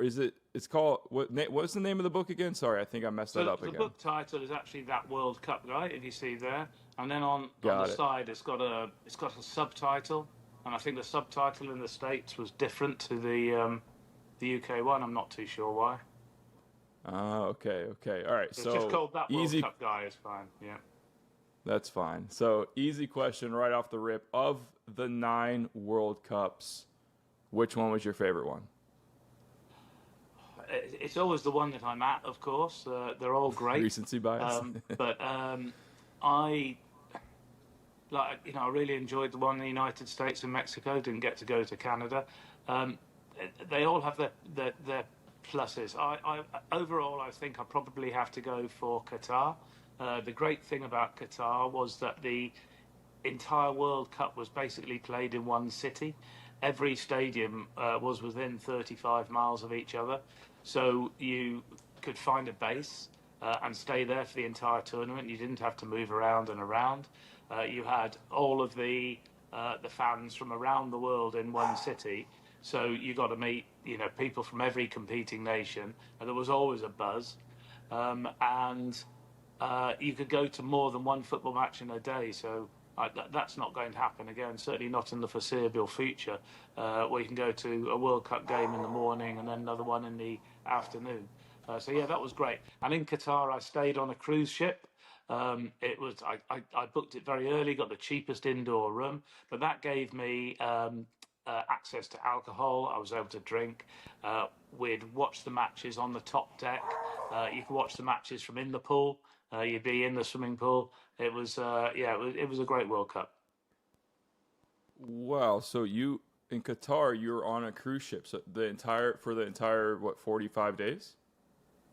It's called, what's the name of the book again? Sorry, I think I messed that up again. The book title is actually That World Cup Guy, if you see there. And then on the side, it's got a subtitle. And I think the subtitle in the States was different to the UK one. I'm not too sure why. Okay. All right. It's just called That World Cup Guy. It's fine. Yeah. That's fine. So, easy question right off the rip. Of the 9 World Cups, which one was your favorite one? It's always the one that I'm at, of course. They're all great. Recency bias. But I really enjoyed the one in the United States and Mexico. Didn't get to go to Canada. They all have their pluses. Overall, I think I probably have to go for Qatar. The great thing about Qatar was that the entire World Cup was basically played in one city. Every stadium was within 35 miles of each other. So you could find a base and stay there for the entire tournament. You didn't have to move around and around. You had all of the fans from around the world in one city. So you got to meet, people from every competing nation, and there was always a buzz. And you could go to more than one football match in a day. So that's not going to happen again, certainly not in the foreseeable future, where you can go to a World Cup game in the morning and then another one in the afternoon. So that was great. And in Qatar, I stayed on a cruise ship. I booked it very early, got the cheapest indoor room, but that gave me access to alcohol. I was able to drink. We'd watch the matches on the top deck. You could watch the matches from in the pool. You'd be in the swimming pool. It was a great World Cup. Wow. So in Qatar, you were on a cruise ship. So the entire 45 days?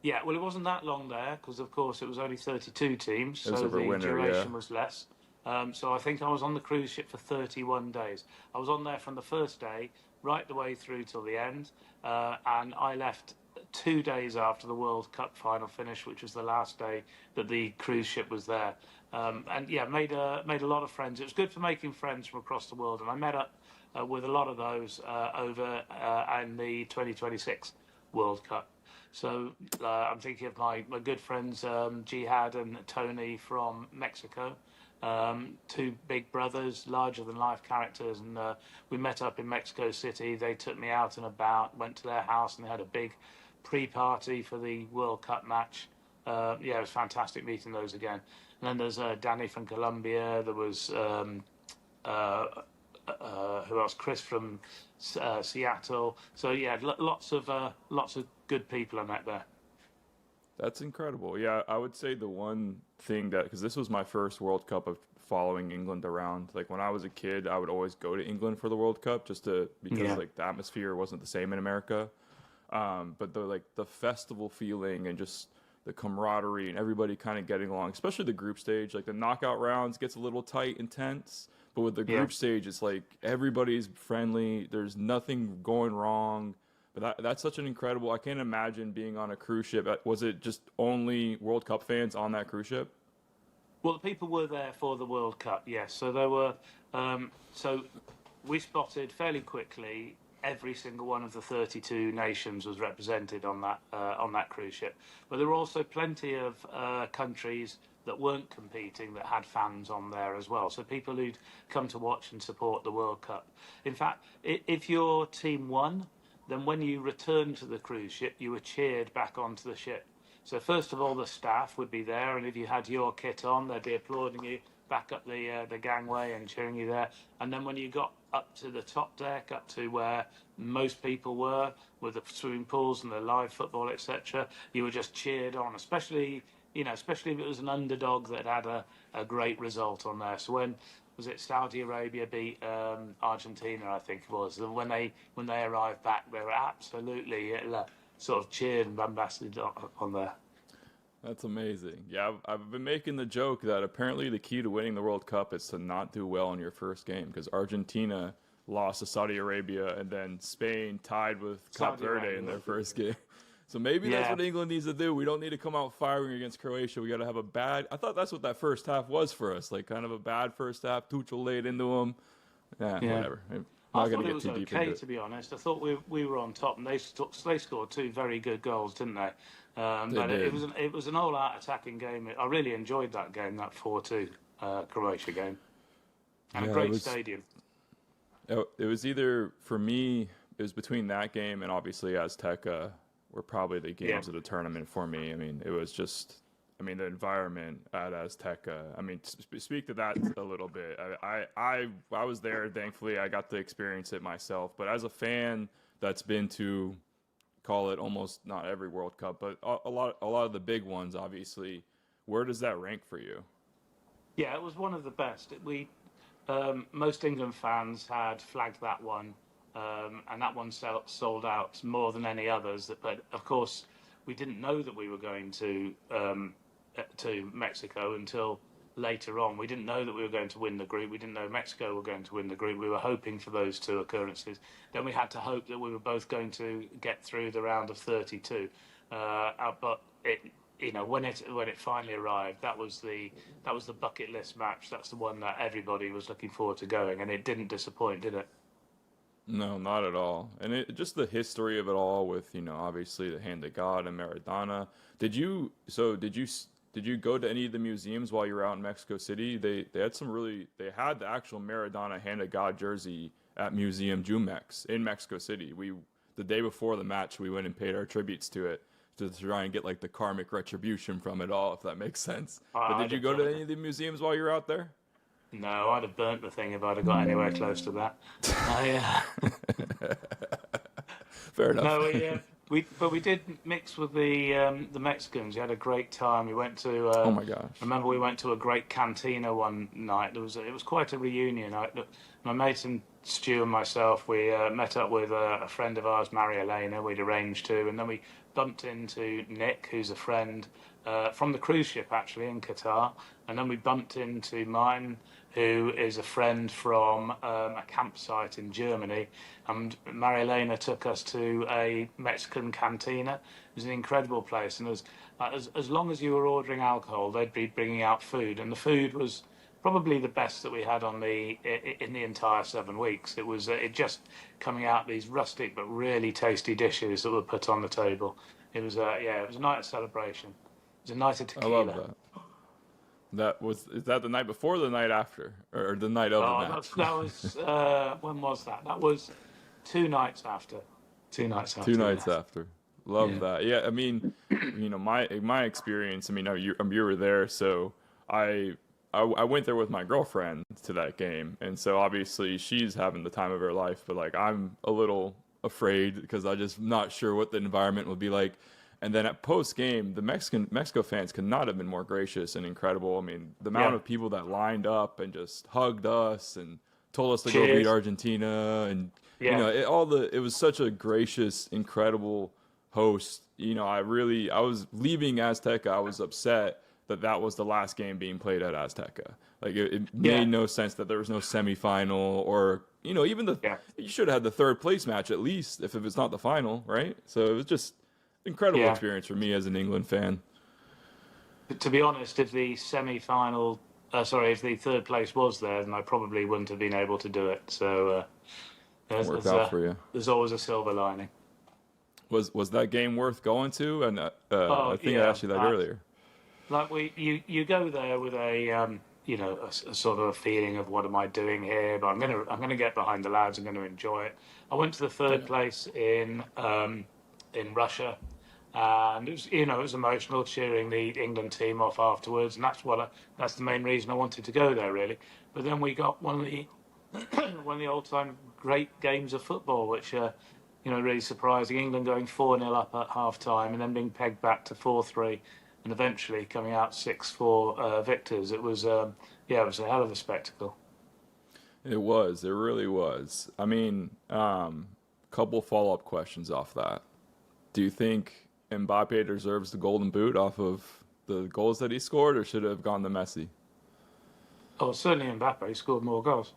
Yeah, well, it wasn't that long there because, of course, it was only 32 teams, so the winter, duration was less. So I think I was on the cruise ship for 31 days. I was on there from the first day right the way through till the end, and I left 2 days after the World Cup final finish, which was the last day that the cruise ship was there. Made a lot of friends. It was good for making friends from across the world, and I met up with a lot of those over in the 2026 World Cup. So I'm thinking of my good friends Jihad and Tony from Mexico, 2 big brothers, larger than life characters, and we met up in Mexico City. They took me out and about, went to their house, and they had a big pre-party for the World Cup match. It was fantastic meeting those again. And then there's Danny from Colombia. There was who else? Chris from Seattle. So lots of good people I met there. That's incredible. Yeah, I would say the one thing because this was my first World Cup of following England around. Like when I was a kid, I would always go to England for the World Cup because the atmosphere wasn't the same in America. But the festival feeling and just the camaraderie and everybody kind of getting along, especially the group stage. Like the knockout rounds gets a little tight and tense, but with the group stage, it's like everybody's friendly. There's nothing going wrong. But that's such an incredible. I can't imagine being on a cruise ship. Was it just only World Cup fans on that cruise ship? Well, the people were there for the World Cup, yes. So there were. So we spotted fairly quickly. Every single one of the 32 nations was represented on that cruise ship. But there were also plenty of countries that weren't competing that had fans on there as well. So people who'd come to watch and support the World Cup. In fact, if your team won, then when you returned to the cruise ship, you were cheered back onto the ship. So first of all, the staff would be there, and if you had your kit on, they'd be applauding you back up the gangway and cheering you there. And then when you got up to the top deck, up to where most people were, with the swimming pools and the live football, etc., you were just cheered on, especially if it was an underdog that had a great result on there. So when was it Saudi Arabia beat Argentina, I think it was. When they arrived back, they were absolutely sort of cheered and bombasted on there. That's amazing. Yeah, I've been making the joke that apparently the key to winning the World Cup is to not do well in your first game, because Argentina lost to Saudi Arabia and then Spain tied with Cape Verde in their first game. So maybe that's what England needs to do. We don't need to come out firing against Croatia. We got to have a bad... I thought that's what that first half was for us, like kind of a bad first half. Tuchel laid into them. Whatever. I thought it was okay, to be honest. I thought we were on top, and they scored 2 very good goals, didn't they? But it was an all-out attacking game. I really enjoyed that game, that 4-2 Croatia game, and a great stadium. It was either, for me, it was between that game and obviously Azteca were probably the games of the tournament for me. I mean, it was just... I mean, the environment at Azteca. I mean, speak to that a little bit. I was there. Thankfully, I got to experience it myself. But as a fan that's been to, call it almost not every World Cup, but a lot of the big ones, obviously. Where does that rank for you? Yeah, it was one of the best. Most England fans had flagged that one, and that one sold out more than any others. But of course, we didn't know that we were going to Mexico until later on. We didn't know that we were going to win the group. We didn't know Mexico were going to win the group. We were hoping for those 2 occurrences. Then we had to hope that we were both going to get through the round of 32. But when it finally arrived, that was the bucket list match. That's the one that everybody was looking forward to going, and it didn't disappoint, did it? No, not at all. And just the history of it all with, obviously the hand of God and Maradona. Did you go to any of the museums while you were out in Mexico City? They had they had the actual Maradona hand of God jersey at Museum Jumex in Mexico City. The day before the match, we went and paid our tributes to it to try and get like the karmic retribution from it all, if that makes sense. But did you go to any of the museums while you were out there? No, I'd have burnt the thing if I'd have got anywhere close to that. Fair enough. No, we did mix with the Mexicans. We had a great time. We went to. Oh my gosh! Remember, we went to a great cantina one night. It was quite a reunion. My mate and Stu and myself, we met up with a friend of ours, Mary Elena. We'd arranged to, and then we bumped into Nick, who's a friend from the cruise ship actually in Qatar, and then we bumped into mine, who is a friend from a campsite in Germany, and Marilena took us to a Mexican cantina. It was an incredible place, and as long as you were ordering alcohol, they'd be bringing out food, and the food was probably the best that we had in the entire 7 weeks. It was just coming out these rustic but really tasty dishes that were put on the table. It was it was a night of celebration. It was a night of tequila. I love that. Is that the night before or the night after? Or the night of the match? That was, when was that? That was 2 nights after. 2 nights after. 2 nights after. Love that. Yeah, I mean, my experience, I mean, you were there, so I went there with my girlfriend to that game. And so obviously she's having the time of her life, but like I'm a little afraid because I'm just not sure what the environment will be like. And then at post game, the Mexico fans could not have been more gracious and incredible. I mean, the amount of people that lined up and just hugged us and told us to go beat Argentina, and it was such a gracious, incredible host. I was leaving Azteca. I was upset that was the last game being played at Azteca. Like it made no sense that there was no semifinal or even you should have had the 3rd place match at least if it's not the final, right? So it was just incredible experience for me as an England fan. To be honest, if the if the 3rd place was there, then I probably wouldn't have been able to do it. So worked out for you. There's always a silver lining. Was that game worth going to? And I think I asked you that earlier. Like you go there with a a sort of a feeling of what am I doing here? But I'm gonna get behind the lads. I'm going to enjoy it. I went to the third place in Russia, and it was it was emotional cheering the England team off afterwards, and that's the main reason I wanted to go there really. But then we got one of the one of the all-time great games of football, which really surprising. England going 4-0 up at half-time and then being pegged back to 4-3 and eventually coming out 6-4 victors. It was it was a hell of a spectacle. It was. It really was. I mean, couple follow-up questions off that. Do you think Mbappe deserves the Golden Boot off of the goals that he scored, or should it have gone to Messi? Oh, certainly Mbappe scored more goals.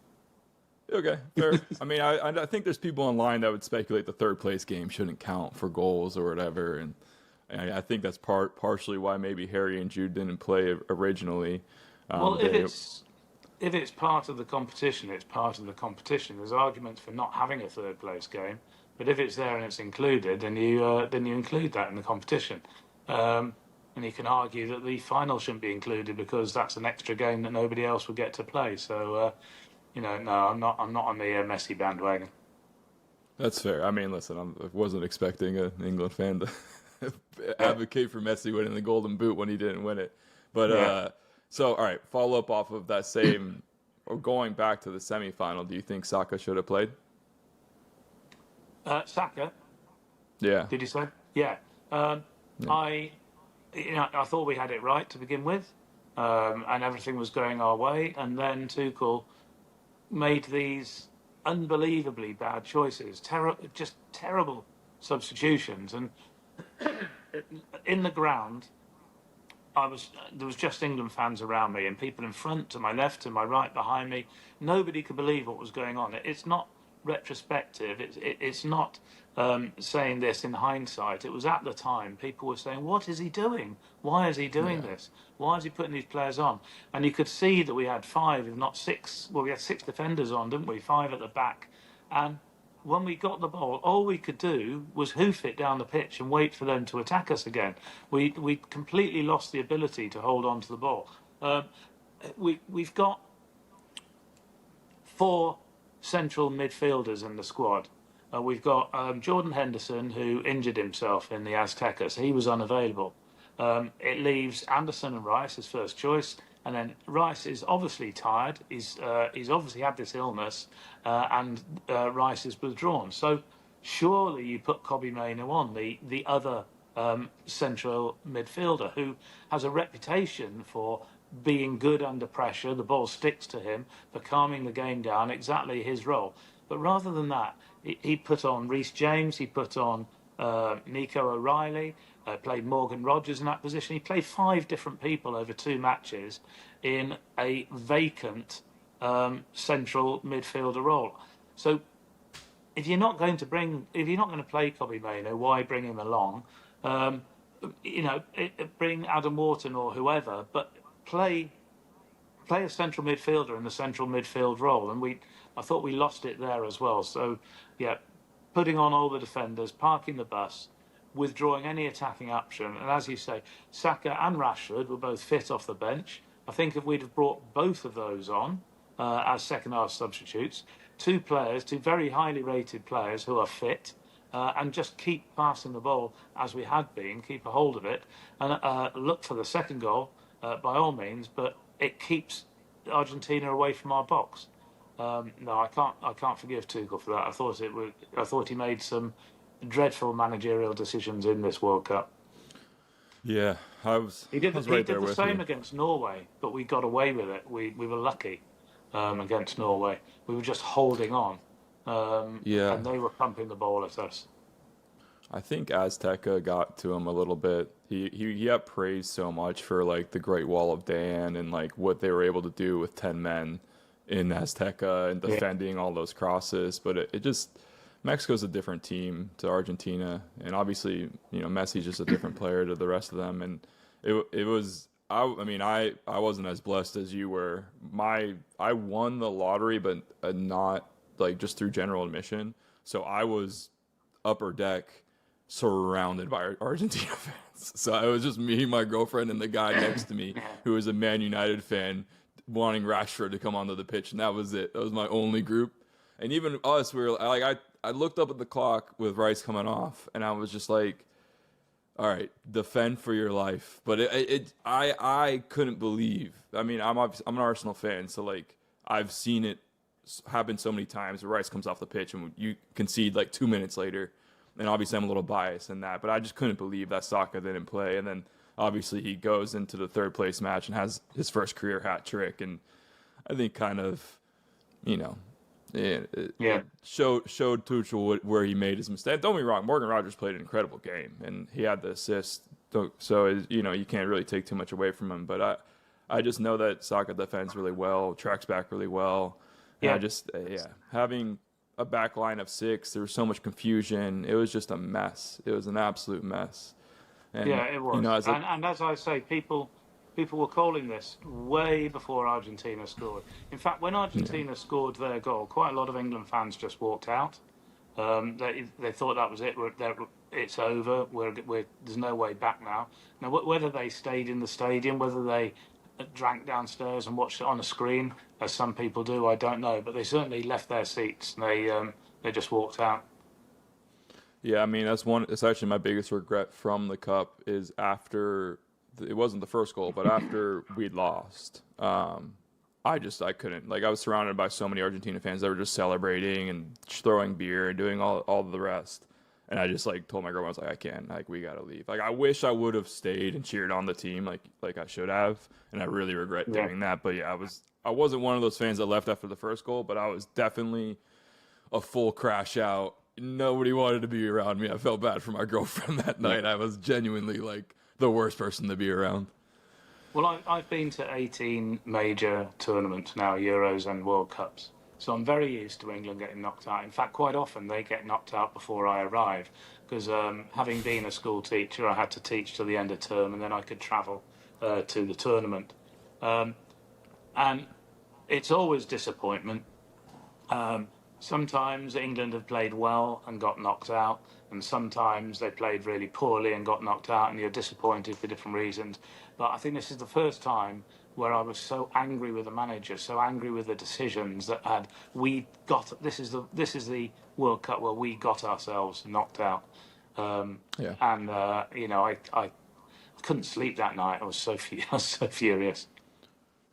Okay, fair. I mean, I think there's people online that would speculate the third place game shouldn't count for goals or whatever, and I think that's partially why maybe Harry and Jude didn't play originally. Well, if it's part of the competition, it's part of the competition. There's arguments for not having a third place game, but if it's there and it's included, then you include that in the competition. And you can argue that the final shouldn't be included because that's an extra game that nobody else would get to play. So, no, I'm not on the Messi bandwagon. That's fair. I mean, listen, I wasn't expecting an England fan to advocate for Messi winning the Golden Boot when he didn't win it. But so, all right, follow up off of that same, or going back to the semifinal. Do you think Saka should have played? Saka. Yeah. Did you say? Yeah. Yeah. I thought we had it right to begin with, and everything was going our way, and then Tuchel made these unbelievably bad choices, just terrible substitutions, and in the ground, there was just England fans around me, and people in front, to my left, to my right, behind me. Nobody could believe what was going on. It's not retrospective. It's not saying this in hindsight. It was at the time. People were saying, "What is he doing? Why is he doing this? Why is he putting these players on?" And you could see that we had 5, if not 6. Well, we had 6 defenders on, didn't we? 5 at the back, and when we got the ball, all we could do was hoof it down the pitch and wait for them to attack us again. We completely lost the ability to hold on to the ball. We've got 4 central midfielders in the squad. We've got Jordan Henderson, who injured himself in the Azteca, so he was unavailable. It leaves Anderson and Rice as first choice, and then Rice is obviously tired. He's obviously had this illness, and Rice is withdrawn. So surely you put Kobbie Mainoo on, the other central midfielder, who has a reputation for being good under pressure. The ball sticks to him, for calming the game down, exactly his role. But rather than that, he put on Reece James, he put on Nico O'Reilly, played Morgan Rogers in that position. He played 5 different people over 2 matches in a vacant central midfielder role. So if you're not going to play Kobbie Mainoo, why bring him along? Bring Adam Wharton or whoever, but play a central midfielder in the central midfield role, and I thought we lost it there as well. So, yeah, putting on all the defenders, parking the bus, withdrawing any attacking option, and as you say, Saka and Rashford were both fit off the bench. I think if we'd have brought both of those on as second half substitutes, 2 very highly rated players who are fit, and just keep passing the ball as we had been, keep a hold of it, and look for the second goal by all means, but it keeps Argentina away from our box. No, I can't forgive Tuchel for that. I thought he made some dreadful managerial decisions in this World Cup. Yeah, He did the same you. against Norway, but we got away with it. We were lucky against Norway. We were just holding on, and they were pumping the ball at us. I think Azteca got to him a little bit. He got praised so much for like the Great Wall of Dan and like what they were able to do with 10 men in Azteca and defending all those crosses. But it just, Mexico's a different team to Argentina, and obviously Messi's just a different player to the rest of them. And it was I wasn't as blessed as you were. I won the lottery, but not like just through general admission. So I was upper deck, surrounded by Argentina fans. So it was just me, my girlfriend, and the guy next to me who was a Man United fan wanting Rashford to come onto the pitch, and that was it. That was my only group. And even us, we were like, I looked up at the clock with Rice coming off, and I was just like, all right, defend for your life. But I couldn't believe. I mean, I'm an Arsenal fan, so like I've seen it happen so many times where Rice comes off the pitch and you concede like 2 minutes later. And obviously I'm a little biased in that, but I just couldn't believe that Saka didn't play. And then obviously he goes into the third place match and has his first career hat trick. And I think kind of, it showed Tuchel where he made his mistake. Don't get me wrong, Morgan Rogers played an incredible game and he had the assist. So, you can't really take too much away from him. But I just know that Saka defends really well, tracks back really well. And having a back line of 6, there was so much confusion. It was just a mess. It was an absolute mess. And, it was. And as I say, people were calling this way before Argentina scored. In fact, when Argentina scored their goal, quite a lot of England fans just walked out. They thought that was it. It's over. There's no way back now. Now, whether they stayed in the stadium, whether they drank downstairs and watched it on a screen, as some people do, I don't know. But they certainly left their seats. And they just walked out. Yeah, I mean, it's actually my biggest regret from the Cup is after, it wasn't the first goal, but after we'd lost. I couldn't. Like, I was surrounded by so many Argentina fans that were just celebrating and throwing beer and doing all the rest. And I just, told my girlfriend, I was like, I can't. We got to leave. I wish I would have stayed and cheered on the team like I should have. And I really regret doing that. But, yeah, I wasn't one of those fans that left after the first goal, but I was definitely a full crash out. Nobody wanted to be around me. I felt bad for my girlfriend that night. I was genuinely, the worst person to be around. Well, I've been to 18 major tournaments now, Euros and World Cups. So I'm very used to England getting knocked out. In fact, quite often they get knocked out before I arrive because having been a school teacher, I had to teach till the end of term and then I could travel to the tournament. And it's always disappointment. Sometimes England have played well and got knocked out, and sometimes they played really poorly and got knocked out, and you're disappointed for different reasons. But I think this is the first time where I was so angry with the manager, so angry with the decisions that this is the World Cup where we got ourselves knocked out. And I couldn't sleep that night. I was so furious.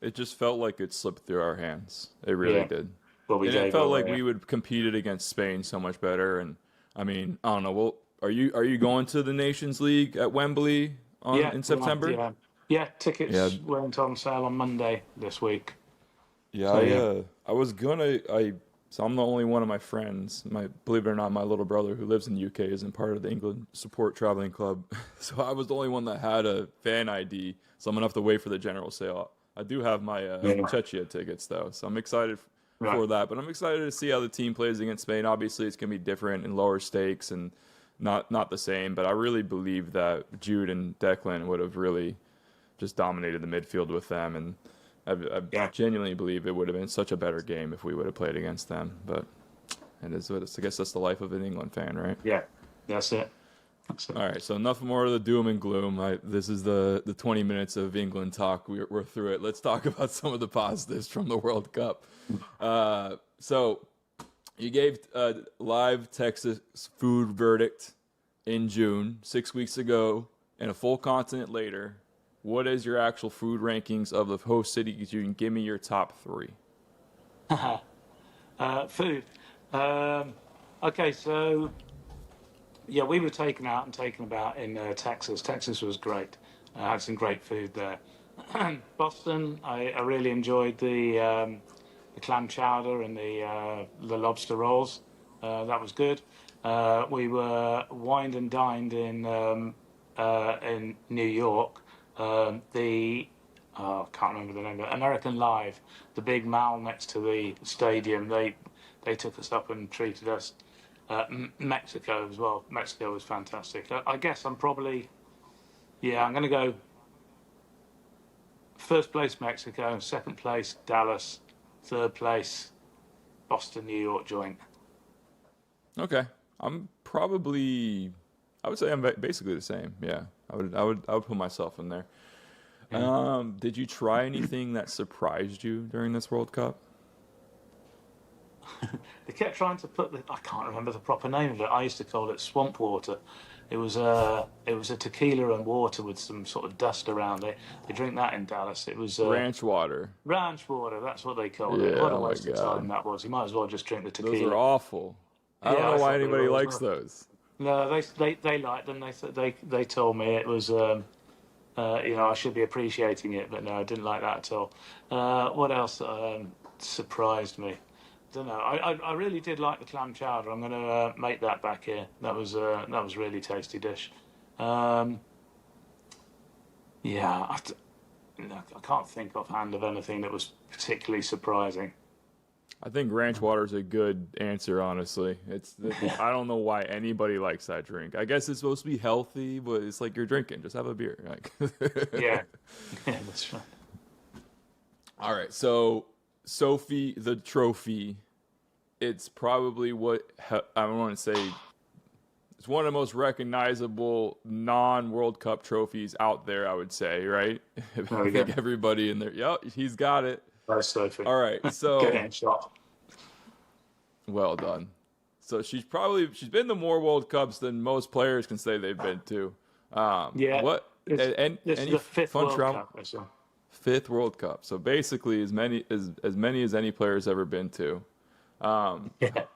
It just felt like it slipped through our hands. It really did. Well, and it felt like we would competed against Spain so much better. And I mean, I don't know. Well, are you going to the Nations League at Wembley in September? Yeah, tickets went on sale on Monday this week. Yeah, I was gonna. So I'm the only one of my friends. Believe it or not, my little brother who lives in the UK isn't part of the England Support Traveling Club. So I was the only one that had a fan ID. So I'm gonna have to wait for the general sale. I do have my Czechia tickets though, so I'm excited for that. But I'm excited to see how the team plays against Spain. Obviously, it's gonna be different and lower stakes and not the same. But I really believe that Jude and Declan would have really just dominated the midfield with them, and I genuinely believe it would have been such a better game if we would have played against them. But it is what it is. I guess that's the life of an England fan, right? Yeah, that's it. All right, so enough more of the doom and gloom. This is the 20 minutes of England talk. We're through it. Let's talk about some of the positives from the World Cup. So you gave a live Texas food verdict in June, 6 weeks ago, and a full continent later. What is your actual food rankings of the host cities? You can give me your top 3. Food. Okay, so yeah, we were taken out and taken about in Texas. Texas was great. Had some great food there. Boston, I really enjoyed the clam chowder and the lobster rolls. That was good. We were wined and dined in New York. I can't remember the name of it. American Live, the big mall next to the stadium. They took us up and treated us. Mexico as well. Mexico was fantastic. I guess I'm probably, I'm going to go first place Mexico, second place Dallas, third place Boston, New York joint. Okay. I would say I'm basically the same. Yeah. I would put myself in there. Did you try anything that surprised you during this World Cup? They kept trying to put I can't remember the proper name of it. I used to call it swamp water. It was a tequila and water with some sort of dust around it. They drink that in Dallas. It was Ranch water. Ranch water, that's what they called it. Yeah, What a oh my waste of God. time that was. You might as well just drink the tequila. Those are awful. I don't know why anybody likes those. No, they liked them. They told me it was I should be appreciating it, but no, I didn't like that at all. What else surprised me? I don't know. I really did like the clam chowder. I'm going to make that back here. That was a really tasty dish. I can't think offhand of anything that was particularly surprising. I think ranch water is a good answer, honestly. I don't know why anybody likes that drink. I guess it's supposed to be healthy, but it's like you're drinking. Just have a beer. Yeah, that's right. All right, so Sophie the trophy, it's probably I want to say it's one of the most recognizable non-World Cup trophies out there, I would say, right? I think everybody in there, yep, he's got it. Nice, Sophie. All right, so good headshot. Well done. So she's been to more World Cups than most players can say they've been to. What? This is the fifth World Cup. Fifth World Cup. So basically, as many as any player's ever been to.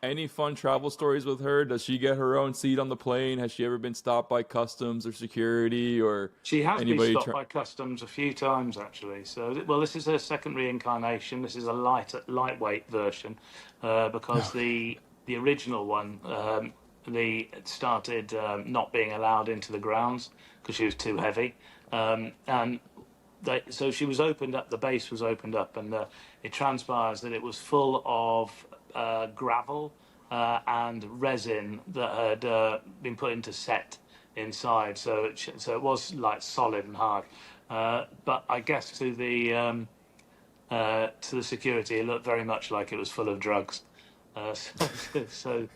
Any fun travel stories with her? Does she get her own seat on the plane? Has she ever been stopped by customs or security or She has been stopped by customs a few times, actually. So, well, this is her second reincarnation. This is a lightweight version because the original one started not being allowed into the grounds because she was too heavy, so she was opened up. The base was opened up, and it transpires that it was full of gravel and resin that had been put into set inside, so it was like solid and hard. But I guess to the security, it looked very much like it was full of drugs. So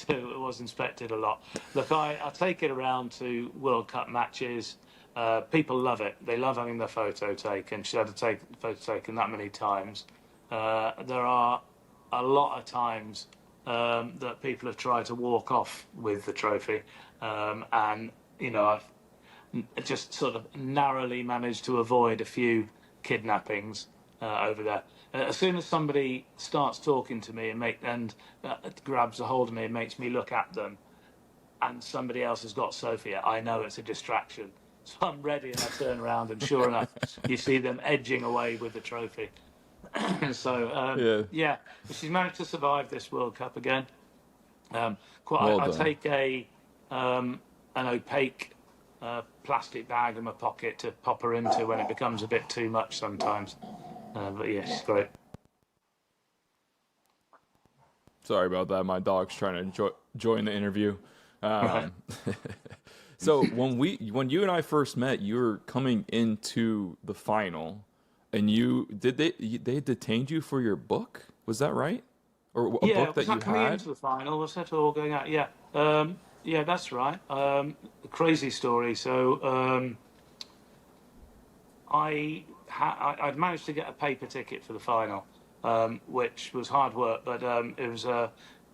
it was inspected a lot. Look, I take it around to World Cup matches. People love it. They love having their photo taken. She had a photo taken that many times. There are a lot of times that people have tried to walk off with the trophy, and I've just sort of narrowly managed to avoid a few kidnappings over there. As soon as somebody starts talking to me and grabs a hold of me and makes me look at them, and somebody else has got Sophia, I know it's a distraction. So I'm ready, and I turn around, and sure enough, you see them edging away with the trophy. So she's managed to survive this World Cup again. I take an opaque plastic bag in my pocket to pop her into when it becomes a bit too much sometimes. But yeah, she's great. Sorry about that. My dog's trying to join the interview. So when you and I first met, you were coming into the final, and they detained you for your book? Was that right? Or a book that you had? Yeah, coming into the final. Was that all going out? Yeah, that's right. A crazy story. So I'd managed to get a paper ticket for the final, which was hard work, but it was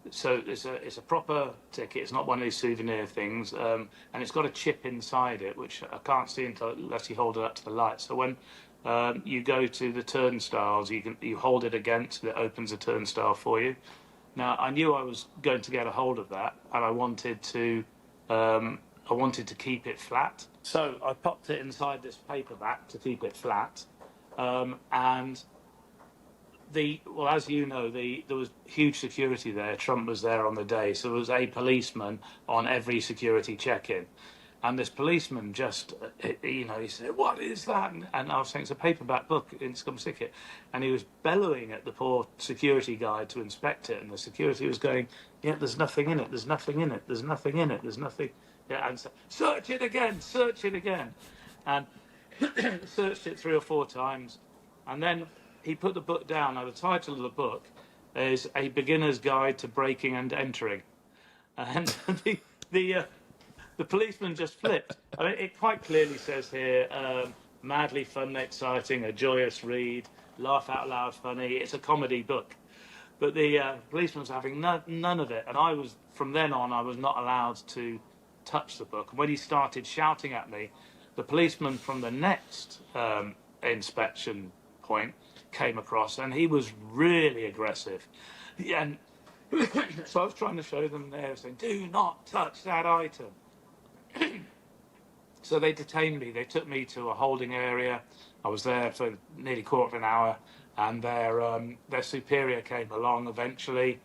it's a proper ticket. It's not one of these souvenir things, and it's got a chip inside it, which I can't see unless you hold it up to the light. So when you go to the turnstiles, you hold it against, and it opens a turnstile for you. Now I knew I was going to get a hold of that, and I wanted to keep it flat. So I popped it inside this paperback to keep it flat, and as you know, there was huge security there. Trump was there on the day, so there was a policeman on every security check-in. And this policeman just, he said, "What is that?" And I was saying, "It's a paperback book, it's come stick it." And he was bellowing at the poor security guy to inspect it. And the security was going, "Yeah, there's nothing in it, there's nothing in it, there's nothing in it, there's nothing." Yeah, and so, search it again. And searched it 3 or 4 times. And then he put the book down. Now, the title of the book is A Beginner's Guide to Breaking and Entering. And the policeman just flipped. I mean, it quite clearly says here, madly fun and exciting, a joyous read, laugh out loud funny. It's a comedy book. But the policeman was having none of it. And from then on, I was not allowed to touch the book. And when he started shouting at me, the policeman from the next inspection point came across, and he was really aggressive. And so I was trying to show them there, saying, do not touch that item. So they detained me. They took me to a holding area. I was there for nearly a quarter of an hour, and their superior came along eventually.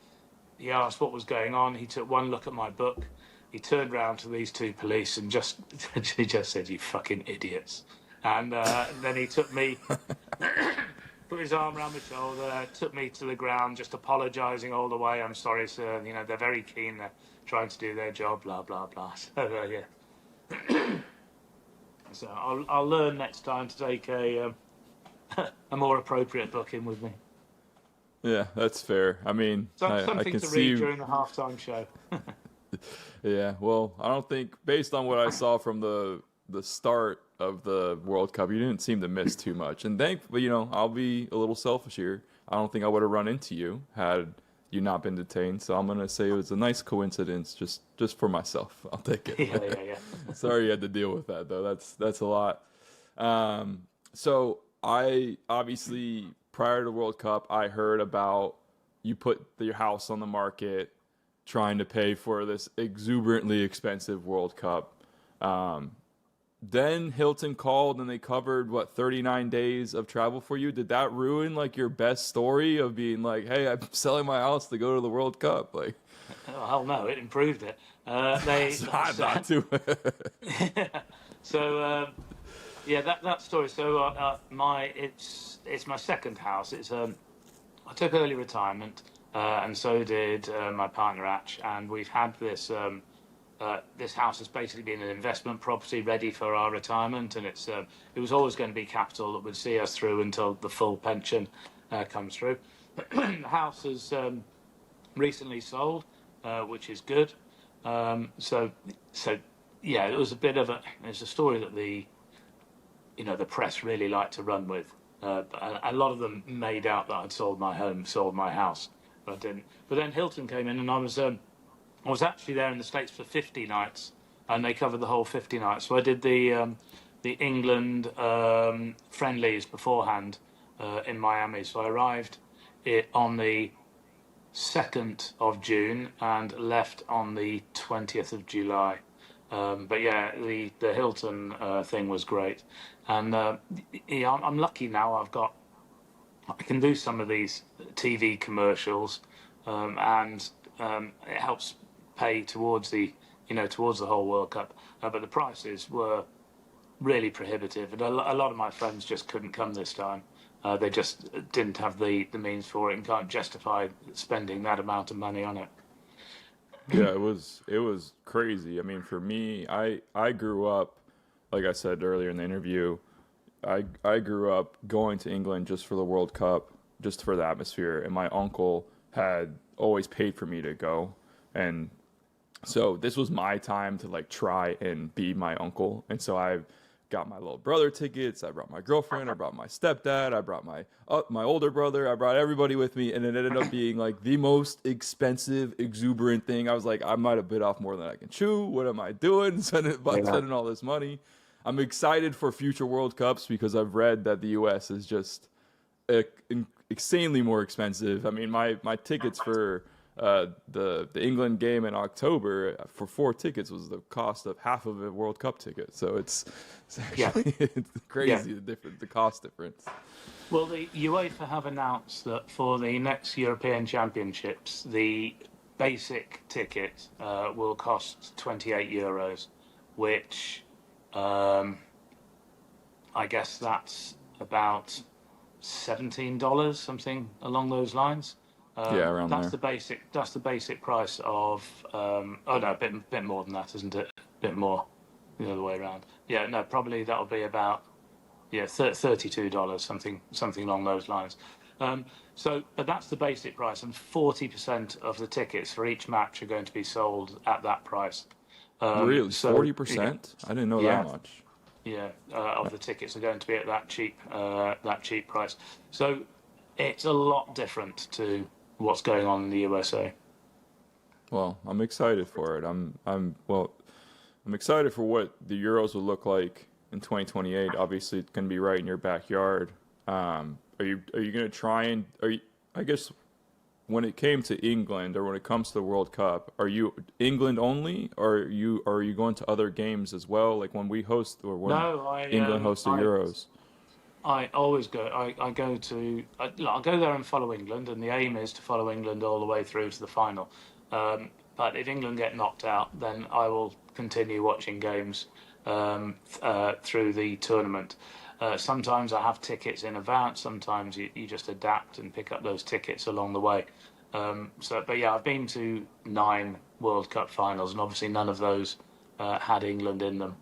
He asked what was going on. He took one look at my book. He turned round to these two police and he just said, you fucking idiots. And then he took me, put his arm around my shoulder, took me to the ground, just apologising all the way. I'm sorry, sir. You know, they're very keen. They're trying to do their job, blah, blah, blah. So, yeah. So I'll learn next time to take a more appropriate book in with me. Yeah, that's fair. I mean, I something can to see read during the halftime show. Yeah, well, I don't think, based on what I saw from the start of the World Cup, you didn't seem to miss too much. And thankfully, you know, I'll be a little selfish here. I don't think I would have run into you had you not been detained. So I'm going to say it was a nice coincidence just for myself. I'll take it. Yeah. Sorry you had to deal with that, though. That's a lot. So I obviously, prior to the World Cup, I heard about you put your house on the market trying to pay for this exuberantly expensive World Cup. Then Hilton called and they covered 39 days of travel for you. Did that ruin like your best story of being like, hey, I'm selling my house to go to the World Cup? Like, oh, hell no, it improved it. not to. So yeah, that story. So it's my second house. I took early retirement, and so did my partner Atch, and we've had this. This house has basically been an investment property ready for our retirement, and it was always going to be capital that would see us through until the full pension comes through. The house has recently sold, which is good. So yeah, it was a bit of it's a story that the press really liked to run with. A lot of them made out that I'd sold my home, sold my house, but I didn't. But then Hilton came in, and I was actually there in the States for 50 nights, and they covered the whole 50 nights. So I did the England friendlies beforehand in Miami. So I arrived on the 2nd of June and left on the 20th of July. But yeah, the Hilton thing was great, and yeah, I'm lucky now. I can do some of these TV commercials, and it helps pay towards the whole World Cup. But the prices were really prohibitive, and a lot of my friends just couldn't come this time. They just didn't have the means for it and can't justify spending that amount of money on it. Yeah, it was crazy. I mean, for me, I grew up, like I said earlier in the interview, I grew up going to England just for the World Cup, just for the atmosphere, and my uncle had always paid for me to go, and so this was my time to like try and be my uncle. And so I got my little brother tickets, I brought my girlfriend, I brought my stepdad, I brought my older brother, I brought everybody with me, and it ended up being like the most expensive, exuberant thing. I was like, I might have bit off more than I can chew. What am I doing? Spending all this money. I'm excited for future World Cups because I've read that the US is just insanely more expensive. I mean, my tickets for the England game in October for 4 tickets was the cost of half of a World Cup ticket. So it's actually it's crazy the cost difference. Well, the UEFA have announced that for the next European Championships, the basic ticket will cost €28, which I guess that's about $17, something along those lines. Around that's there. That's the basic price of. A bit more than that, isn't it? A bit more, the other way around. Yeah, no, probably that'll be about $32, something along those lines. But that's the basic price, and 40% of the tickets for each match are going to be sold at that price. Really, so 40%? I didn't know yeah, that much. of the tickets are going to be at that cheap price. So it's a lot different to what's going on in the USA. Well, I'm excited for it. I'm excited for what the Euros will look like in 2028. Obviously, it's going to be right in your backyard. Are you going to try and I guess when it came to England or when it comes to the World Cup, are you England only, or are you going to other games as well? Like when we host or when No, England hosts the Euros? I always go. I'll go there and follow England, and the aim is to follow England all the way through to the final. But if England get knocked out, then I will continue watching games through the tournament. Sometimes I have tickets in advance. Sometimes you just adapt and pick up those tickets along the way. But yeah, I've been to 9 World Cup finals, and obviously none of those had England in them.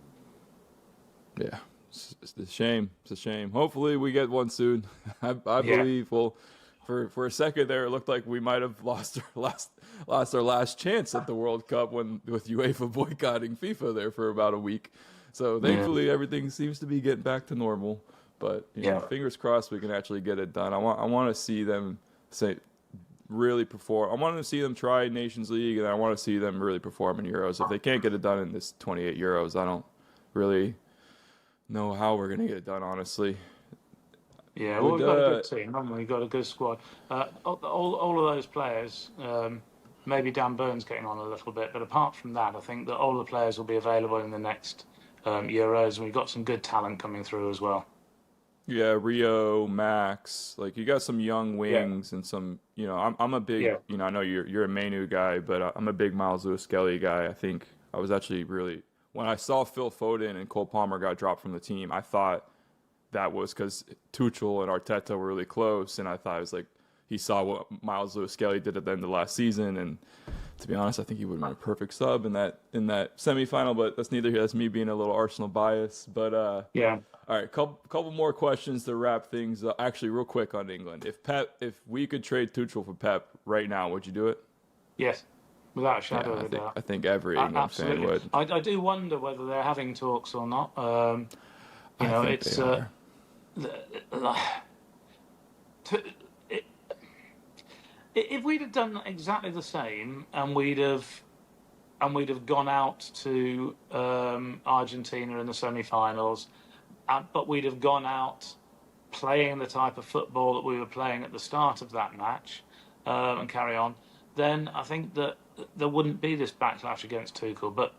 Yeah, it's a shame. It's a shame. Hopefully we get one soon. I believe. Well, for a second there, it looked like we might have lost our last chance at the World Cup with UEFA boycotting FIFA there for about a week. So thankfully everything seems to be getting back to normal. But fingers crossed we can actually get it done. I want to see them really perform. I want to see them try Nations League, and I want to see them really perform in Euros. If they can't get it done in this 28 Euros, I don't really know how we're going to get it done, honestly. Yeah, well, we've got a good team, haven't we? We've got a good squad. All of those players, maybe Dan Burns getting on a little bit, but apart from that, I think that all the players will be available in the next Euros, and we've got some good talent coming through as well. Yeah, Rio, Max, like you got some young wings and some, I'm a big, I know you're a Manu guy, but I'm a big Miles Lewis-Skelly guy. I think I was actually really, when I saw Phil Foden and Cole Palmer got dropped from the team, I thought that was because Tuchel and Arteta were really close, and I thought it was like he saw what Miles Lewis-Skelly did at the end of last season, and to be honest, I think he would have been a perfect sub in that semifinal. But that's neither here. That's me being a little Arsenal bias. But all right, couple more questions to wrap things up. Actually, real quick on England. If we could trade Tuchel for Pep right now, would you do it? Yes, without a shadow of a doubt. I think every England fan would. I do wonder whether they're having talks or not. It's if we'd have done exactly the same and we'd have gone out to Argentina in the semi-finals, but we'd have gone out playing the type of football that we were playing at the start of that match and carry on, then I think that there wouldn't be this backlash against Tuchel. But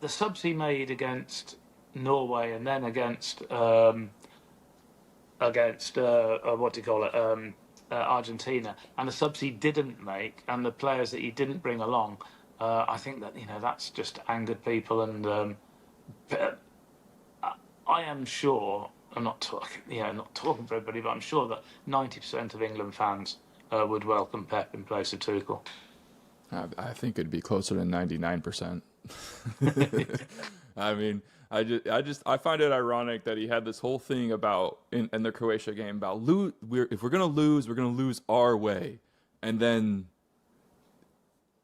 the subs he made against Norway and then against Argentina, and the subs he didn't make and the players that he didn't bring along, I think that that's just angered people. And I am sure, I'm not talking for everybody, but I'm sure that 90% of England fans would welcome Pep in place of Tuchel. I think it'd be closer to 99%. I mean, I find it ironic that he had this whole thing about in the Croatia game about if we're gonna lose our way, and then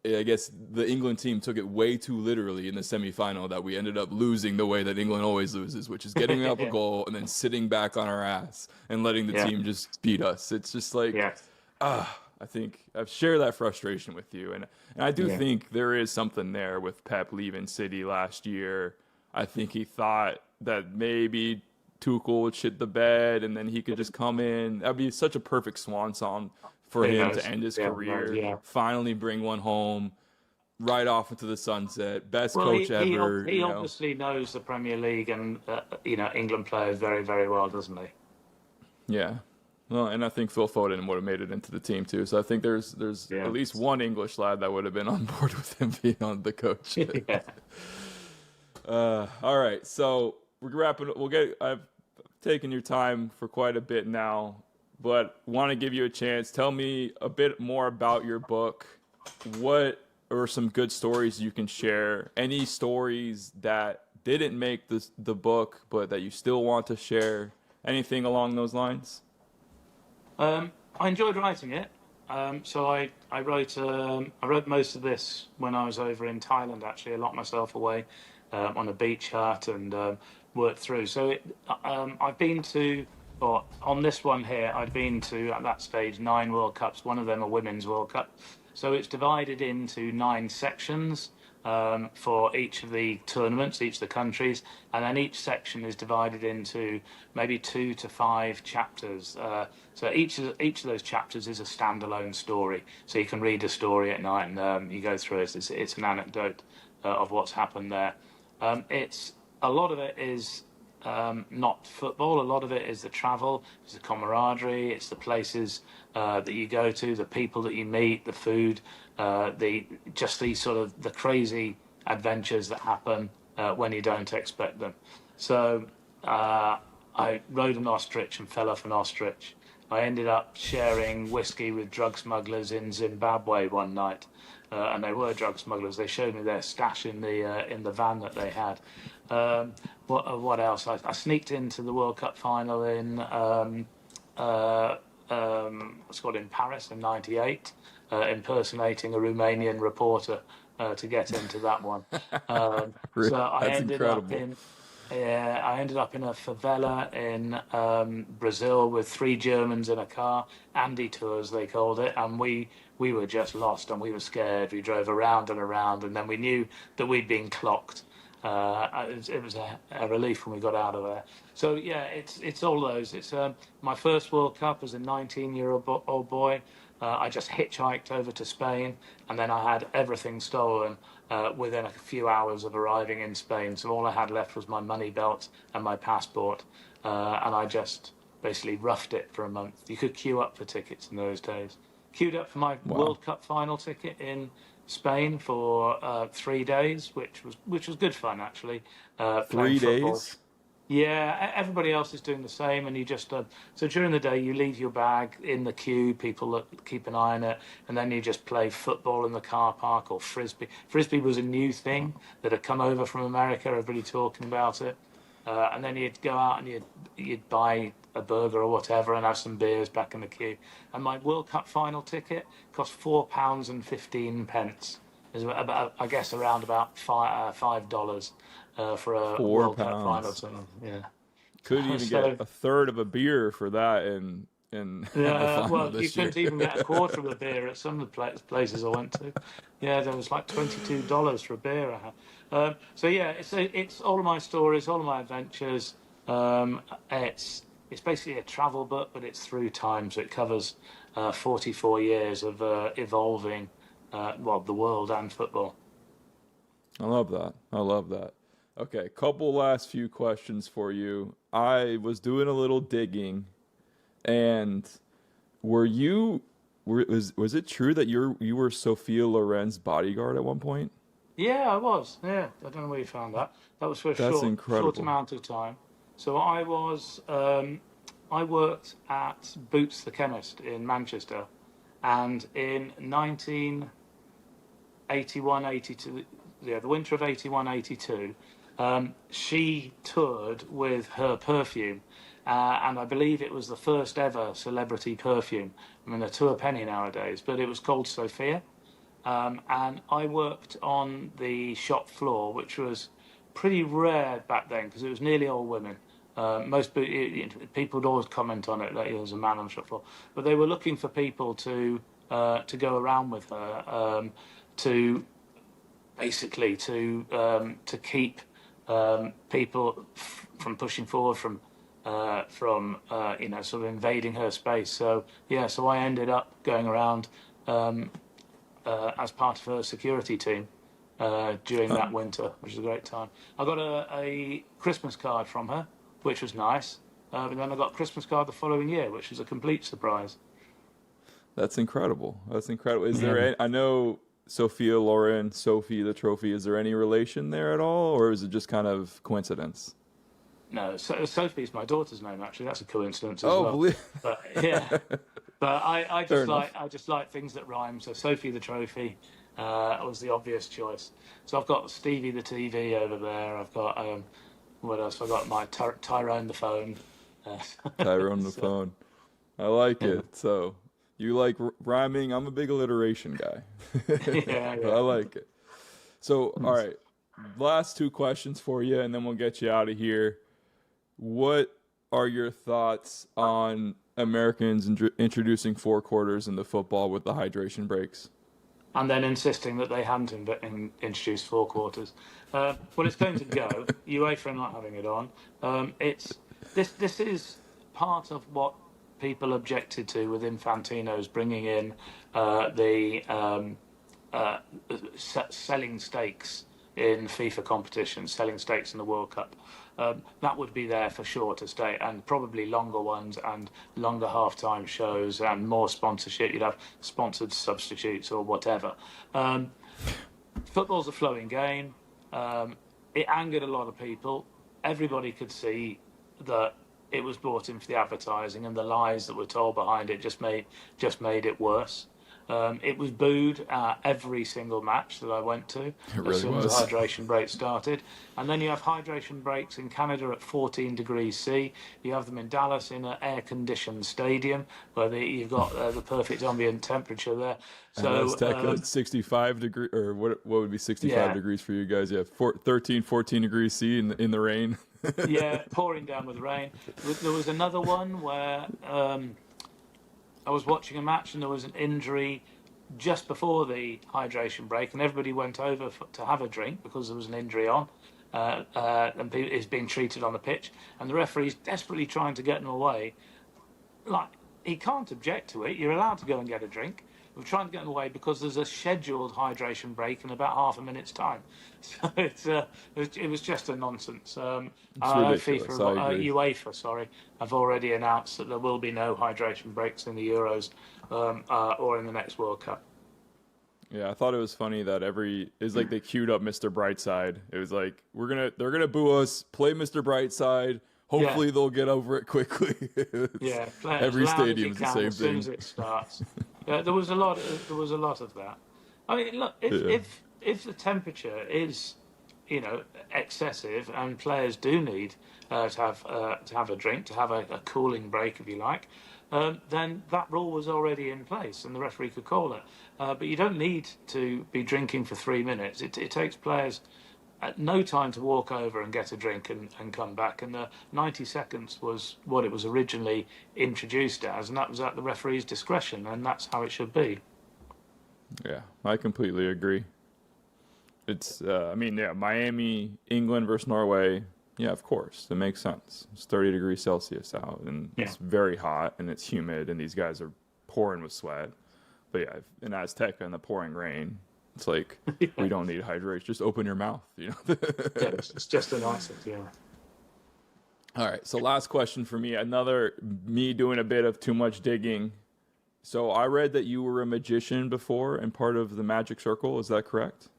I guess the England team took it way too literally in the semifinal that we ended up losing the way that England always loses, which is getting up a goal and then sitting back on our ass and letting the team just beat us. It's just like, I think I've shared that frustration with you, and I do think there is something there with Pep leaving City last year. I think he thought that maybe Tuchel would shit the bed and then he could just come in. That'd be such a perfect swan song for him to end his career, finally bring one home, right off into the sunset, best coach ever. He obviously knows the Premier League and England players very, very well, doesn't he? Yeah. Well, and I think Phil Foden would have made it into the team too. So I think there's at least one English lad that would have been on board with him being on the coach. All right, so we're wrapping. I've taken your time for quite a bit now, but want to give you a chance. Tell me a bit more about your book. What are some good stories you can share? Any stories that didn't make the book, but that you still want to share? Anything along those lines? I enjoyed writing it. So I wrote most of this when I was over in Thailand. Actually, I locked myself away on a beach hut and worked through. So I've been to, or on this one here, I'd been to at that stage 9 World Cups. One of them a Women's World Cup. So it's divided into 9 sections for each of the tournaments, each of the countries, and then each section is divided into maybe 2 to 5 chapters. So each of those chapters is a standalone story. So you can read a story at night and you go through it. It's an anecdote of what's happened there. It's a lot of it is not football. A lot of it is the travel, it's the camaraderie, it's the places that you go to, the people that you meet, the food, these sort of the crazy adventures that happen when you don't expect them. So I rode an ostrich and fell off an ostrich. I ended up sharing whiskey with drug smugglers in Zimbabwe one night, and they were drug smugglers. They showed me their stash in the van that they had. What else? I sneaked into the World Cup final in in Paris in '98, impersonating a Romanian reporter to get into that one. So I ended up in a favela in Brazil with 3 Germans in a car, Andy tours they called it, and we were just lost and we were scared. We drove around and around, and then we knew that we'd been clocked. It was a relief when we got out of there. So yeah, it's all those. It's my first World Cup as a 19-year-old boy. I just hitchhiked over to Spain, and then I had everything stolen within a few hours of arriving in Spain. So all I had left was my money belt and my passport, and I just basically roughed it for a month. You could queue up for tickets in those days. Queued up for my World Cup final ticket in Spain for 3 days, which was good fun actually. 3 days. Yeah, everybody else is doing the same, and you just so during the day you leave your bag in the queue. People keep an eye on it, and then you just play football in the car park or frisbee. Frisbee was a new thing that had come over from America. Everybody talking about it, and then you'd go out and you'd buy a burger or whatever and have some beers back in the queue. And my World Cup final ticket cost £4.15. Is about, I guess, around about $5 for a World Cup final. So, yeah, couldn't even get a third of a beer for that in the well, you this year. couldn't even get a quarter of a beer at some of the places I went to. Yeah, there was like $22 for a beer I had. So yeah, it's all of my stories, all of my adventures. It's basically a travel book, but it's through time, so it covers 44 years of evolving, the world and football. I love that. Okay, couple last few questions for you. I was doing a little digging, and was it true that you were Sophia Loren's bodyguard at one point? Yeah, I was. Yeah, I don't know where you found that. That was for a short amount of time. So I was. I worked at Boots the Chemist in Manchester, and in 1981-82, the winter of 81-82, she toured with her perfume, and I believe it was the first ever celebrity perfume. I mean, they're 2 a penny nowadays, but it was called Sophia. And I worked on the shop floor, which was pretty rare back then because it was nearly all women. Most people would always comment on it that there was a man on the shop floor, but they were looking for people to go around with her, to basically to keep people from pushing forward, from sort of invading her space. So yeah, so I ended up going around as part of her security team during that winter, which was a great time. I got a Christmas card from her, which was nice. But then I got a Christmas card the following year, which was a complete surprise. That's incredible. Is there I know Sophia Loren, Sophie the trophy, is there any relation there at all, or is it just kind of coincidence? No, Sophie's my daughter's name, actually. That's a coincidence as well. But yeah. But I just like things that rhyme. So Sophie the trophy was the obvious choice. So I've got Stevie the TV over there. I've got what else? I've got my Tyrone the phone. Tyrone the phone. I like it. So You like rhyming. I'm a big alliteration guy. Yeah, But I like it. So, all right, last two questions for you, and then we'll get you out of here. What are your thoughts on Americans introducing four quarters into football with the hydration breaks? And then insisting that they hadn't introduced four quarters. Well, it's going to go. UEFA are not having it on. It's this is part of what people objected to with Infantino's bringing in the selling stakes in FIFA competitions, selling stakes in the World Cup. That would be there for sure to stay, and probably longer ones and longer halftime shows and more sponsorship. You'd have sponsored substitutes or whatever. Football's a flowing game. It angered a lot of people. Everybody could see that it was brought in for the advertising, and the lies that were told behind it just made it worse. It was booed at every single match that I went to as soon as the hydration break started. And then you have hydration breaks in Canada at 14 degrees C. You have them in Dallas in an air-conditioned stadium where you've got the perfect ambient temperature there. So Azteca, 65 degrees, or what would be 65 degrees for you guys? Yeah, 13, 14 degrees C in the rain. Yeah, pouring down with rain. There was another one where I was watching a match and there was an injury just before the hydration break, and everybody went over to have a drink because there was an injury on, and is being treated on the pitch, and the referee's desperately trying to get them away. Like, he can't object to it. You're allowed to go and get a drink. We're trying to get them away because there's a scheduled hydration break in about half a minute's time. So it was just a nonsense. UEFA, sorry, have already announced that there will be no hydration breaks in the Euros or in the next World Cup. Yeah, I thought it was funny that it's like they queued up Mr. Brightside. It was like they're gonna boo us, play Mr. Brightside. Hopefully they'll get over it quickly. Every stadium's the same thing. As soon as it starts. There was a lot of that. I mean, look, if the temperature is, excessive, and players do need to have a drink, to have a cooling break, if you like, then that rule was already in place, and the referee could call it. But you don't need to be drinking for 3 minutes. It takes players no time to walk over and get a drink and come back, and the 90 seconds was what it was originally introduced as, and that was at the referee's discretion, and that's how it should be. Yeah, I completely agree. It's Miami, England versus Norway, yeah, of course, it makes sense. It's 30 degrees Celsius out, and it's very hot, and it's humid, and these guys are pouring with sweat. But yeah, in Azteca in the pouring rain, it's like, we don't need hydration. Just open your mouth, It's just a nonsense, All right, so last question for me. Me doing a bit of too much digging. So I read that you were a magician before and part of the Magic Circle. Is that correct?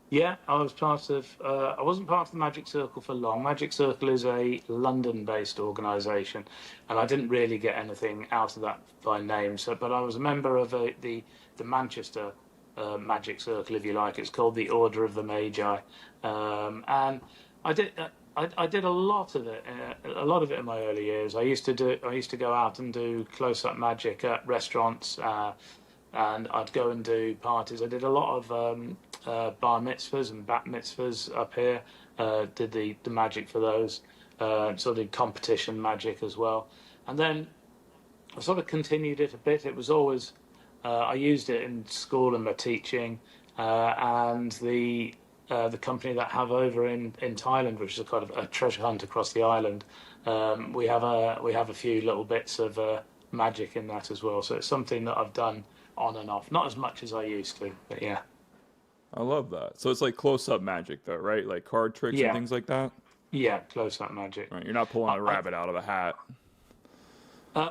Yeah, I was part of. I wasn't part of the Magic Circle for long. Magic Circle is a London-based organisation, and I didn't really get anything out of that by name. But I was a member of the Manchester Magic Circle, if you like. It's called the Order of the Magi, and I did a lot of it in my early years. I used to go out and do close-up magic at restaurants, and I'd go and do parties. I did a lot of bar mitzvahs and bat mitzvahs up here. Did the magic for those. Sort of competition magic as well, and then I sort of continued it a bit. It was always I used it in school and my teaching, and the company that I have over in Thailand, which is a kind of a treasure hunt across the island. We have a few little bits of magic in that as well. So it's something that I've done on and off, not as much as I used to, but yeah. I love that. So it's like close-up magic, though, right? Like card tricks and things like that. Yeah, close-up magic. Right, you're not pulling a rabbit out of a hat.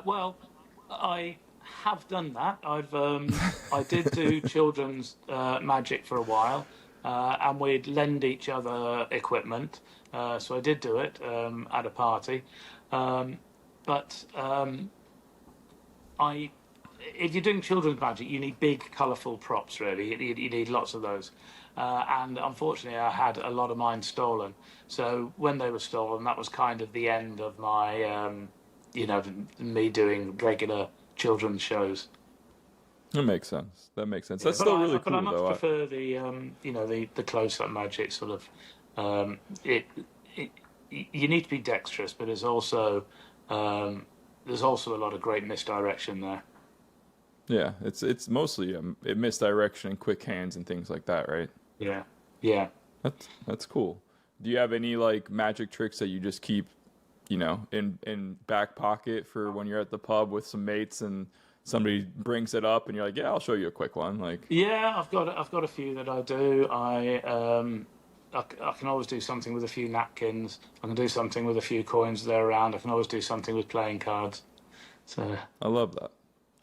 Well, I have done that. I did do children's magic for a while, and we'd lend each other equipment. So I did do it at a party, but if you're doing children's magic, you need big, colourful props. Really, you need lots of those. And unfortunately, I had a lot of mine stolen. So when they were stolen, that was kind of the end of my, me doing regular children's shows. That makes sense. That's Yeah, still really but I cool, much though. prefer the close-up magic sort of. It, it you need to be dexterous, but there's also a lot of great misdirection there. Yeah, it's mostly misdirection and quick hands and things like that, right? Yeah, yeah. That's cool. Do you have any like magic tricks that you just keep, in back pocket for when you're at the pub with some mates and somebody brings it up and you're like, yeah, I'll show you a quick one. Like, Yeah, I've got a few that I do. I can always do something with a few napkins. I can do something with a few coins there around. I can always do something with playing cards. So I love that.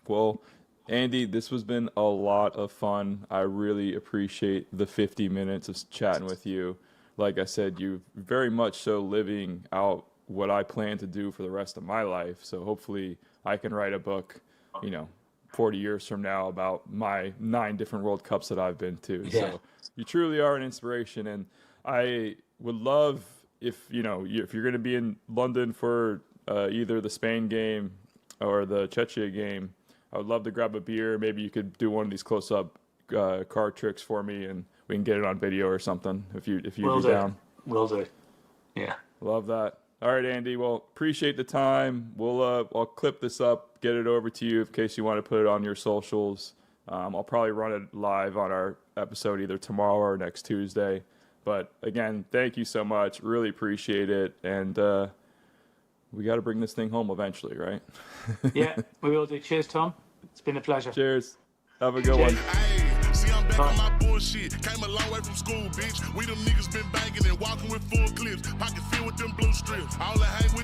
Well, Andy, this has been a lot of fun. I really appreciate the 50 minutes of chatting with you. Like I said, you very much so living out what I plan to do for the rest of my life. So hopefully I can write a book, 40 years from now about my 9 different World Cups that I've been to. Yeah. So you truly are an inspiration. And I would love if you're going to be in London for either the Spain game or the Czechia game, I would love to grab a beer. Maybe you could do one of these close-up card tricks for me, and we can get it on video or something if you'd be down. Will do. Yeah. Love that. All right, Andy. Well, appreciate the time. I'll clip this up, get it over to you in case you want to put it on your socials. I'll probably run it live on our episode either tomorrow or next Tuesday. But again, thank you so much. Really appreciate it. And we got to bring this thing home eventually, right? Yeah, we will do. Cheers, Tom. It's been a pleasure. Cheers. Have a good one. Hey, see, I'm back on my bullshit. Came a long way from school, bitch. We them niggas been banging and walking with full clips. Pocket filled with them blue strips. All I hang with